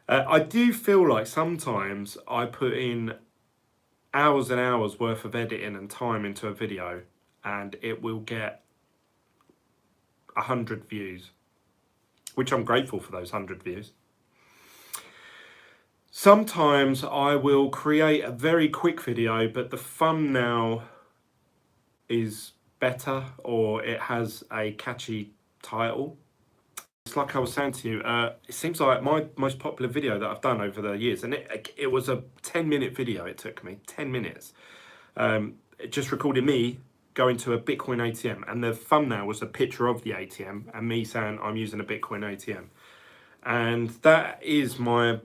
I do feel like sometimes I put in hours and hours worth of editing and time into a video, and it will get 100 views, which I'm grateful for those 100 views. Sometimes I will create a very quick video, but the thumbnail is better or it has a catchy title. It's like I was saying to you, it seems like my most popular video that I've done over the years, and it was a 10-minute video. It took me 10 minutes. It just recorded me going to a Bitcoin ATM, and the thumbnail was a picture of the ATM and me saying I'm using a Bitcoin ATM. And that is I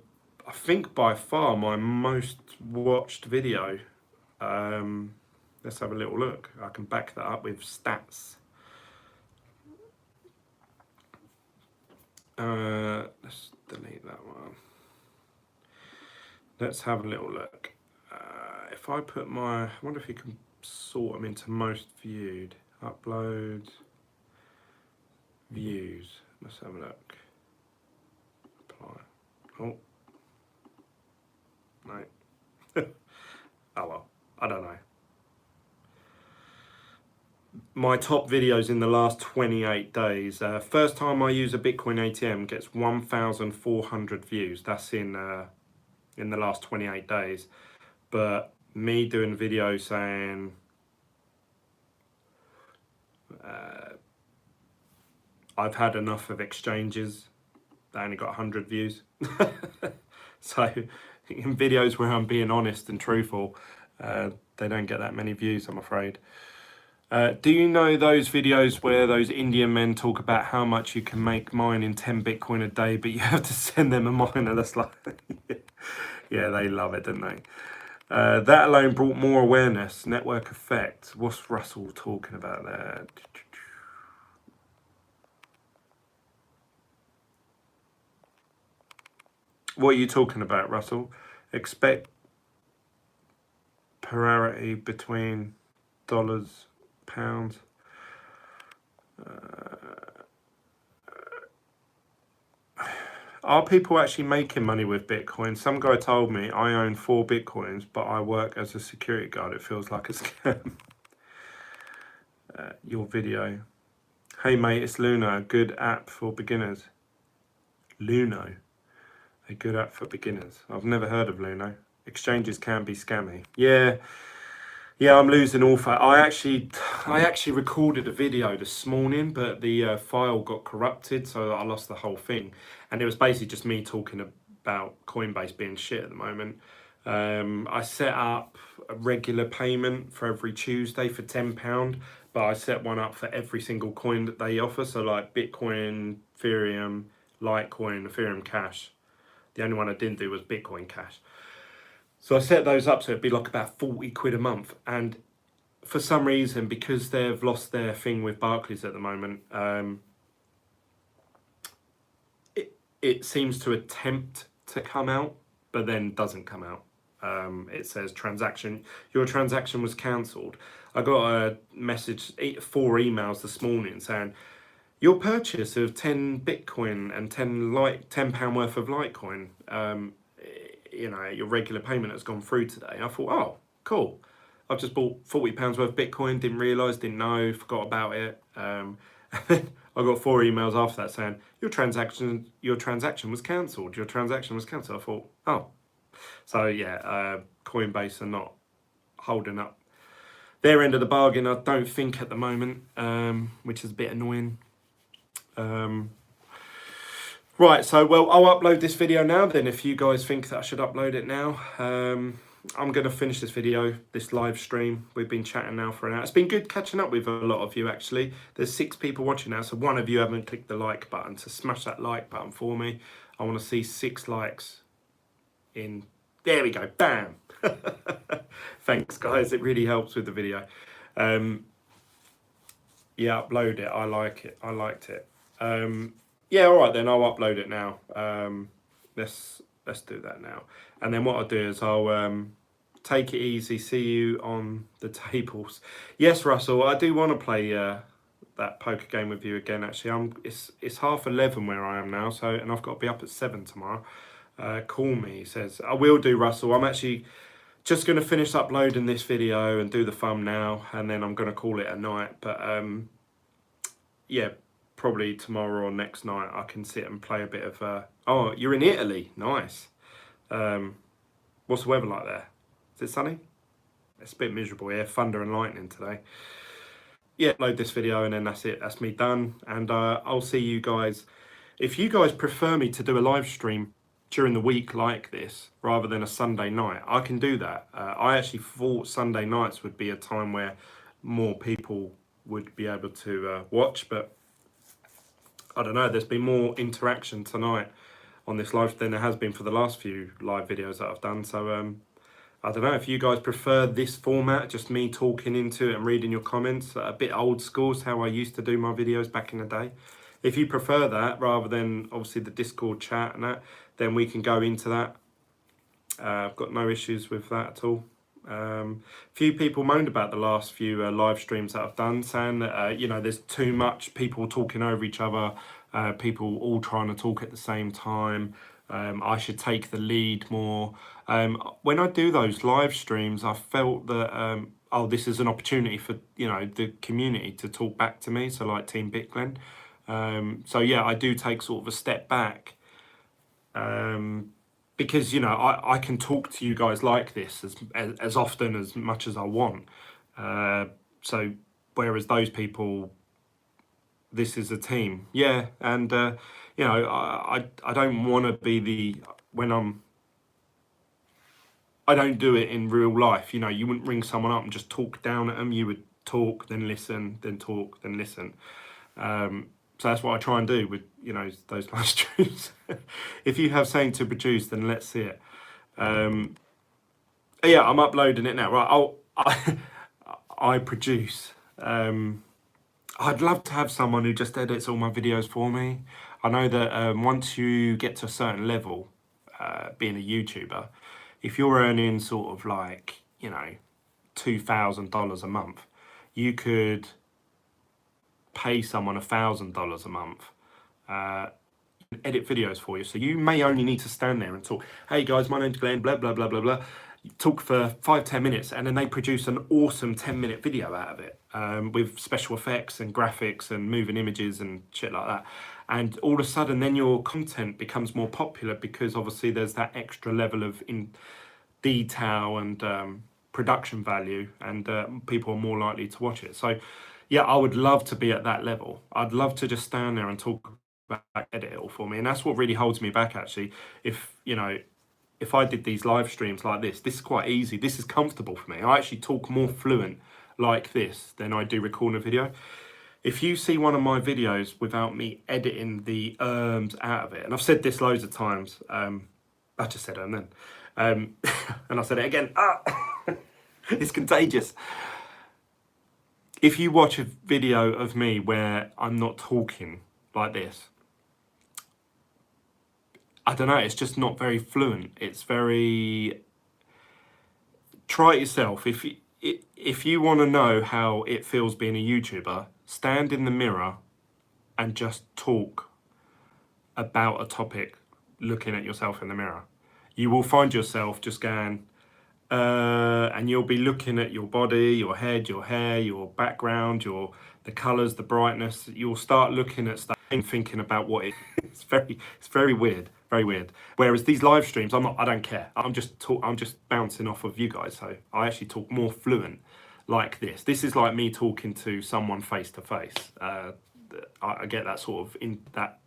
think by far my most watched video. Let's have a little look. I can back that up with stats. Let's delete that one. Let's have a little look. If I put I wonder if you can sort them into most viewed. Upload, views. Let's have a look. Apply. Oh. No. Oh well, I don't know. My top videos in the last 28 days. First time I use a Bitcoin ATM gets 1,400 views. That's in the last 28 days. But me doing a video saying I've had enough of exchanges, they only got 100 views. So in videos where I'm being honest and truthful, they don't get that many views, I'm afraid. Do you know those videos where those Indian men talk about how much you can make mining 10 Bitcoin a day, but you have to send them a miner? That's like, yeah, they love it, don't they? That alone brought more awareness, network effect. What's Russell talking about there? What are you talking about, Russell? Expect parity between dollars, pounds. Are people actually making money with Bitcoin? Some guy told me I own 4 Bitcoins, but I work as a security guard. It feels like a scam. Your video. Hey mate, it's Luno, a good app for beginners. Luno, a good app for beginners. I've never heard of Luno. Exchanges can be scammy. Yeah, I'm losing all fat. I actually recorded a video this morning, but the file got corrupted, so I lost the whole thing. And it was basically just me talking about Coinbase being shit at the moment. I set up a regular payment for every Tuesday for £10, but I set one up for every single coin that they offer. So like Bitcoin, Ethereum, Litecoin, Ethereum Cash. The only one I didn't do was Bitcoin Cash. So I set those up so it'd be like about 40 quid a month. And for some reason, because they've lost their thing with Barclays at the moment, it seems to attempt to come out, but then doesn't come out. It says your transaction was cancelled. I got a message, 4 emails this morning saying, your purchase of 10 Bitcoin and £10 worth of Litecoin, your regular payment has gone through today. I thought, oh, cool. I've just bought £40 worth of Bitcoin, didn't realise, didn't know, forgot about it. And then I got 4 emails after that saying, your transaction was cancelled. Your transaction was cancelled. I thought, oh. So yeah, Coinbase are not holding up their end of the bargain, I don't think, at the moment, which is a bit annoying. Right, so well, I'll upload this video now then if you guys think that I should upload it now. I'm going to finish this video, this live stream. We've been chatting now for an hour. It's been good catching up with a lot of you, actually. There's 6 people watching now, so one of you haven't clicked the like button. So smash that like button for me. I want to see 6 likes in There we go, bam. Thanks guys, it really helps with the video. Yeah, upload it, I like it, I liked it. Yeah, all right then, I'll upload it now. Let's do that now. And then what I'll do is I'll take it easy, see you on the tables. Yes, Russell, I do want to play that poker game with you again. Actually, it's 11:30 where I am now, so, and I've got to be up at 7 tomorrow. Call me, he says. I will do, Russell. I'm actually just going to finish uploading this video and do the thumbnail, and then I'm going to call it a night. But yeah, probably tomorrow or next night I can sit and play a bit of... Oh, you're in Italy. Nice. What's the weather like there? Is it sunny? It's a bit miserable here. Thunder and lightning today. Yeah, upload this video and then that's it. That's me done. And I'll see you guys. If you guys prefer me to do a live stream during the week like this, rather than a Sunday night, I can do that. I actually thought Sunday nights would be a time where more people would be able to watch, but I don't know, there's been more interaction tonight on this live than there has been for the last few live videos that I've done. So I don't know if you guys prefer this format, just me talking into it and reading your comments, a bit old school, is how I used to do my videos back in the day. If you prefer that, rather than obviously the Discord chat and that, then we can go into that. I've got no issues with that at all. Few people moaned about the last few live streams that I've done, saying that you know, there's too much people talking over each other, people all trying to talk at the same time. I should take the lead more. When I do those live streams, I felt that oh, this is an opportunity for, you know, the community to talk back to me. So like Team Bitglen. So yeah, I do take sort of a step back. Because, you know, I can talk to you guys like this as often, as much as I want. So whereas those people, this is a team. Yeah, and you know, I don't want to be the, I don't do it in real life. You know, you wouldn't ring someone up and just talk down at them. You would talk, then listen, then talk, then listen. So that's what I try and do with, you know, those live streams. If you have something to produce, then let's see it. Yeah, I'm uploading it now. Right, I produce. I'd love to have someone who just edits all my videos for me. I know that once you get to a certain level, being a YouTuber, if you're earning sort of like, you know, $2,000 a month, you could pay someone $1,000 a month, edit videos for you. So you may only need to stand there and talk, hey guys, my name's Glenn, blah, blah, blah, blah, blah. You talk for 5-10 minutes and then they produce an awesome 10-minute video out of it, with special effects and graphics and moving images and shit like that. And all of a sudden then your content becomes more popular because obviously there's that extra level of detail and production value, and people are more likely to watch it. So yeah, I would love to be at that level. I'd love to just stand there and talk back, edit it all for me. And that's what really holds me back, actually. If, you know, if I did these live streams like this is quite easy. This is comfortable for me. I actually talk more fluent like this than I do recording a video. If you see one of my videos without me editing the out of it, and I've said this loads of times, I just said then, and I said it again, it's contagious. If you watch a video of me where I'm not talking like this, I don't know, it's just not very fluent. It's very... Try it yourself. If you want to know how it feels being a YouTuber, stand in the mirror and just talk about a topic looking at yourself in the mirror. You will find yourself just going... and you'll be looking at your body, your head, your hair, your background, the colours, the brightness. You'll start looking at stuff and thinking about what it's very weird, very weird. Whereas these live streams, I don't care. I'm just bouncing off of you guys. So I actually talk more fluent like this. This is like me talking to someone face to face. I get that sort of that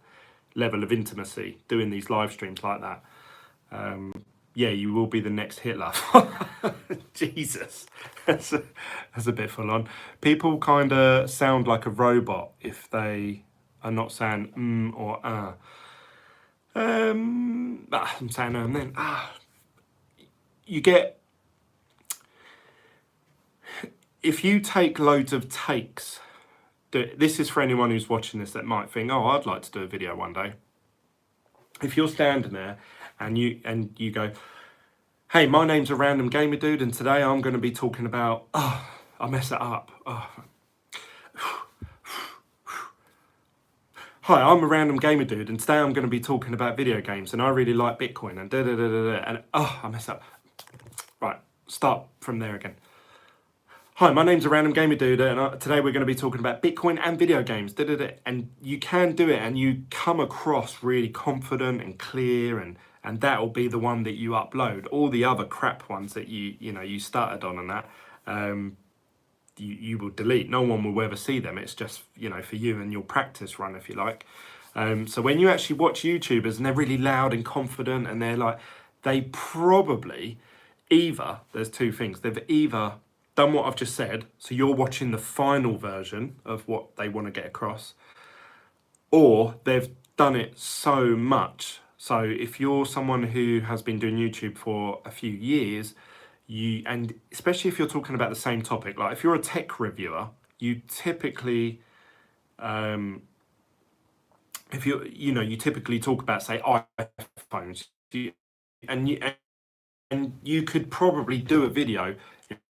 level of intimacy doing these live streams like that. Yeah, you will be the next Hitler. Jesus, that's a bit full on. People kind of sound like a robot if they are not saying or I'm saying then. you get, if you take loads of takes, this is for anyone who's watching this that might think, oh, I'd like to do a video one day. If you're standing there and you go, hey, my name's a random gamer dude, and today I'm going to be talking about, oh, I mess it up. Oh. Hi, I'm a random gamer dude, and today I'm going to be talking about video games, and I really like Bitcoin, and and oh, I messed up. Right, start from there again. Hi, my name's a random gamer dude, and today we're going to be talking about Bitcoin and video games, and you can do it, and you come across really confident and clear, and that will be the one that you upload. All the other crap ones that you started on and that, you will delete. No one will ever see them. It's just for you and your practice run, if you like. So when you actually watch YouTubers and they're really loud and confident, and they're like, they probably there's two things. They've either done what I've just said, so you're watching the final version of what they want to get across, or they've done it so much. So if you're someone who has been doing YouTube for a few years, and especially if you're talking about the same topic, like if you're a tech reviewer, you typically, if you typically talk about, say, iPhones, and you could probably do a video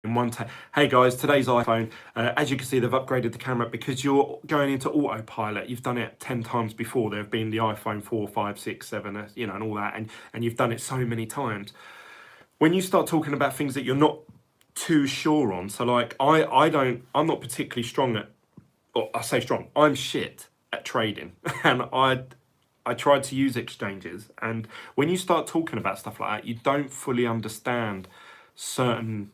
in one take. Hey guys, today's iPhone. As you can see, they've upgraded the camera because you're going into autopilot. You've done it 10 times before. There have been the iPhone 4, 5, 6, 7, and all that, and you've done it so many times. When you start talking about things that you're not too sure on, so like I'm not particularly strong at, or I say strong, I'm shit at trading, and I tried to use exchanges, and when you start talking about stuff like that, you don't fully understand certain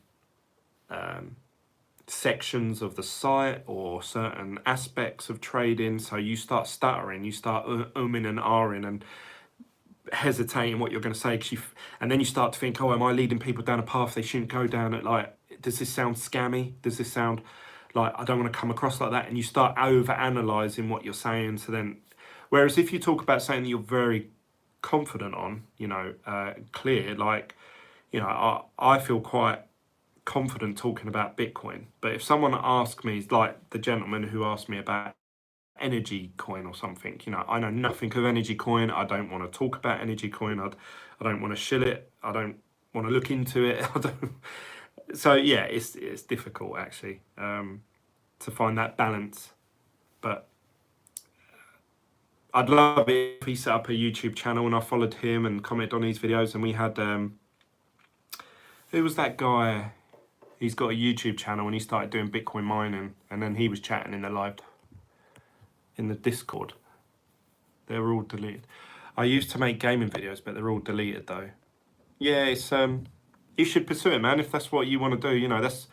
sections of the site or certain aspects of trading, so you start stuttering, you start umming and ahhing and hesitating what you're going to say, and then you start to think, oh, am I leading people down a path they shouldn't go down? It, like, does this sound scammy? Does this sound like I don't want to come across like that? And you start over analyzing what you're saying. So then, whereas if you talk about something that you're very confident on, clear, like, I feel quite confident talking about Bitcoin. But if someone asked me, like the gentleman who asked me about energy coin or something, I know nothing of energy coin. I don't want to talk about energy coin. I don't want to shill it. I don't want to look into it. So yeah, it's difficult actually to find that balance. But I'd love it if he set up a YouTube channel and I followed him and commented on his videos, and we had who was that guy? He's got a YouTube channel and he started doing Bitcoin mining, and then he was chatting in the Discord. They were all deleted. I used to make gaming videos, but they're all deleted though. Yeah, it's you should pursue it, man, if that's what you want to do. That's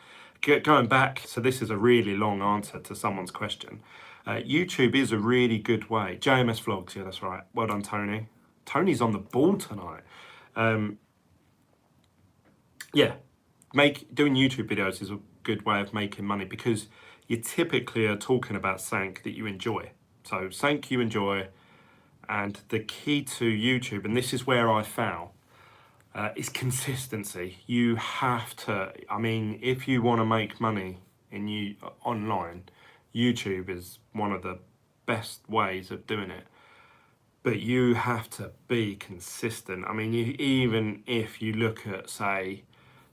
going back. So this is a really long answer to someone's question. YouTube is a really good way. JMS Vlogs, yeah, that's right. Well done, Tony. Tony's on the ball tonight. Yeah, doing YouTube videos is a good way of making money because you typically are talking about something that you enjoy. So something you enjoy, and the key to YouTube, and this is where I foul, is consistency. You have to, if you want to make money online, YouTube is one of the best ways of doing it. But you have to be consistent. Even if you look at, say,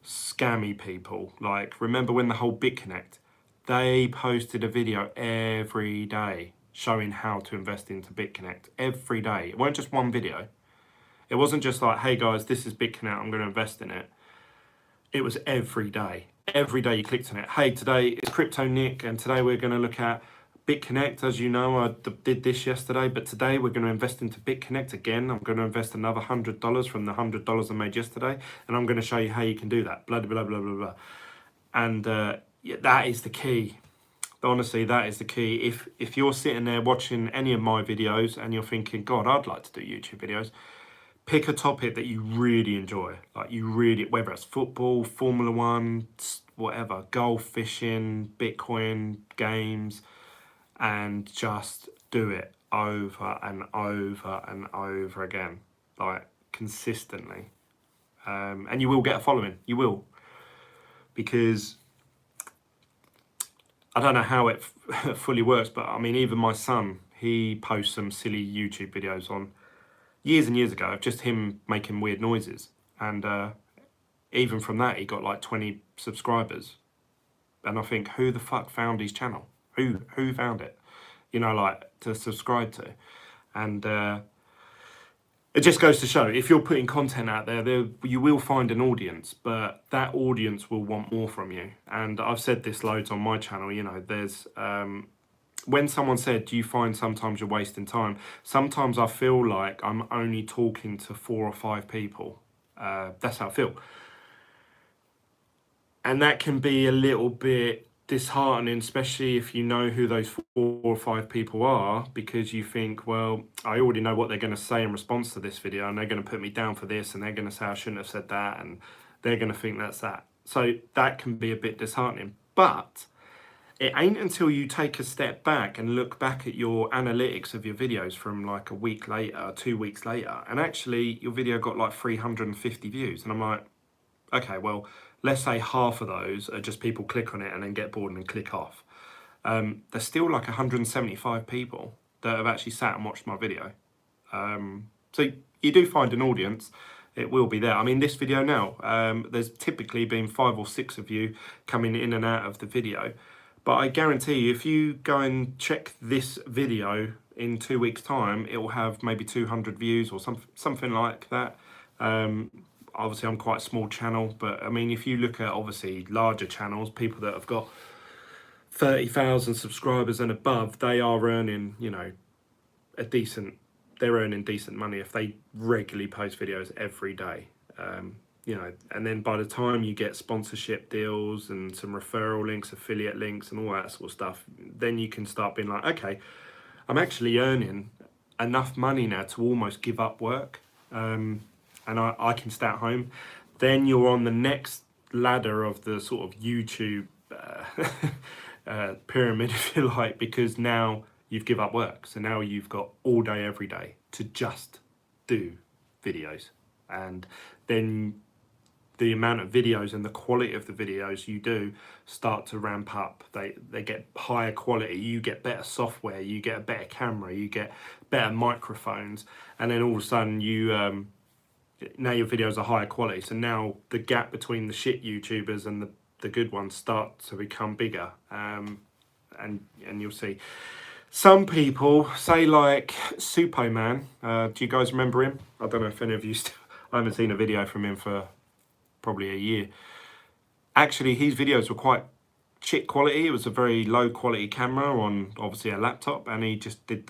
scammy people, like, remember when the whole BitConnect, they posted a video every day showing how to invest into BitConnect every day. It weren't just one video. It wasn't just like, hey guys, this is BitConnect, I'm going to invest in it. It was every day. Every day you clicked on it. Hey, today it's Crypto Nick, and today we're going to look at BitConnect. As you know, I did this yesterday, but today we're going to invest into BitConnect again. I'm going to invest another $100 from the $100 I made yesterday, and I'm going to show you how you can do that. Blah, blah, blah, blah, blah. And yeah, that is the key. Honestly, that is the key. If you're sitting there watching any of my videos and you're thinking, God, I'd like to do YouTube videos, pick a topic that you really enjoy. Like whether it's football, Formula One, whatever, golf, fishing, Bitcoin, games, and just do it over and over and over again, like consistently. And you will get a following. You will, because I don't know how it fully works, but I mean, even my son, he posts some silly YouTube videos on years and years ago of just him making weird noises, and even from that, he got like 20 subscribers. And I think, who the fuck found his channel? Who found it? You know, like, to subscribe to. And it just goes to show, if you're putting content out there, you will find an audience, but that audience will want more from you. And I've said this loads on my channel, you know, there's when someone said, do you find sometimes you're wasting time? Sometimes I feel like I'm only talking to 4 or 5 people. That's how I feel. And that can be a little bit disheartening, especially if you know who those 4 or 5 people are, because you think, well, I already know what they're going to say in response to this video, and they're going to put me down for this, and they're going to say I shouldn't have said that, and they're going to think that's that. So that can be a bit disheartening. But it ain't until you take a step back and look back at your analytics of your videos from like a week later, 2 weeks later, and actually your video got like 350 views. And I'm like, okay, well, let's say half of those are just people click on it and then get bored and then click off. There's still like 175 people that have actually sat and watched my video. So you do find an audience. It will be there. I mean, this video now, there's typically been 5 or 6 of you coming in and out of the video. But I guarantee you, if you go and check this video in 2 weeks' time, it will have maybe 200 views or something like that. Obviously, I'm quite a small channel, but I mean, if you look at obviously larger channels, people that have got 30,000 subscribers and above, they are earning, you know, they're earning decent money if they regularly post videos every day. You know, and then by the time you get sponsorship deals and some referral links, affiliate links, and all that sort of stuff, then you can start being like, okay, I'm actually earning enough money now to almost give up work, and I can stay at home. Then you're on the next ladder of the sort of YouTube pyramid, if you like, because now you've given up work. So now you've got all day, every day to just do videos. And then the amount of videos and the quality of the videos you do start to ramp up. They get higher quality, you get better software, you get a better camera, you get better microphones, and then all of a sudden you now your videos are higher quality. So now the gap between the shit YouTubers and the good ones start to become bigger. And you'll see. Some people say, like Superman, do you guys remember him? I don't know if any of you I haven't seen a video from him for probably a year. Actually, his videos were quite shit quality. It was a very low quality camera on obviously a laptop, and he just did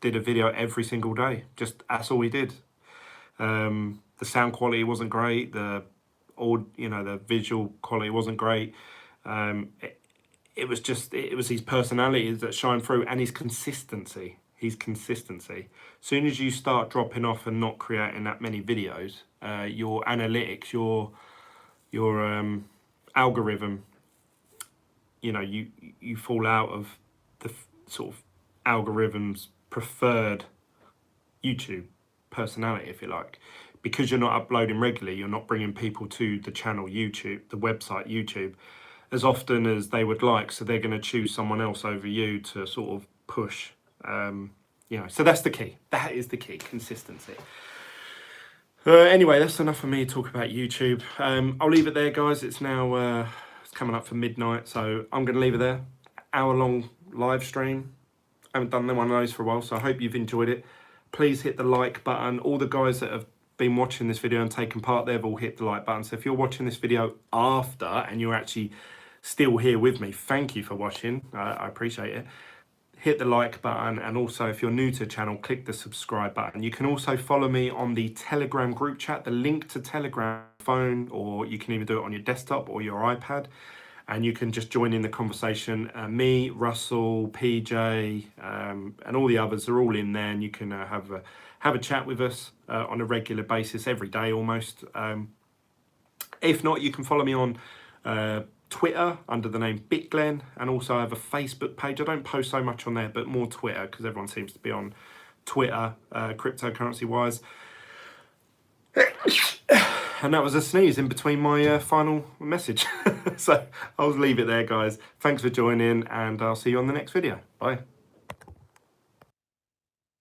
a video every single day. That's all he did. The sound quality wasn't great. The visual quality wasn't great. It was his personality that shined through, and his consistency. As soon as you start dropping off and not creating that many videos, your analytics, your algorithm, you fall out of the sort of algorithm's preferred YouTube personality, if you like, because you're not uploading regularly. You're not bringing people to the channel YouTube, the website YouTube, as often as they would like. So they're going to choose someone else over you to sort of push. So that's the key. That is the key, consistency. Anyway, that's enough for me to talk about YouTube. I'll leave it there, guys. It's now it's coming up for midnight, so I'm going to leave it there. Hour-long live stream. I haven't done one of those for a while, so I hope you've enjoyed it. Please hit the like button. All the guys that have been watching this video and taken part, they've all hit the like button. So if you're watching this video after and you're actually still here with me, thank you for watching. I appreciate it. Hit the like button, and also if you're new to the channel, click the subscribe button. You can also follow me on the Telegram group chat. The link to Telegram phone, or you can even do it on your desktop or your iPad, and you can just join in the conversation. Me, Russell, PJ, and all the others are all in there, and you can have a chat with us on a regular basis, every day almost. If not, you can follow me on Twitter under the name glen, and also I have a Facebook page. I don't post so much on there, but more Twitter, because everyone seems to be on Twitter cryptocurrency wise. And that was a sneeze in between my final message. So I'll leave it there, guys. Thanks for joining, and I'll see you on the next video. Bye.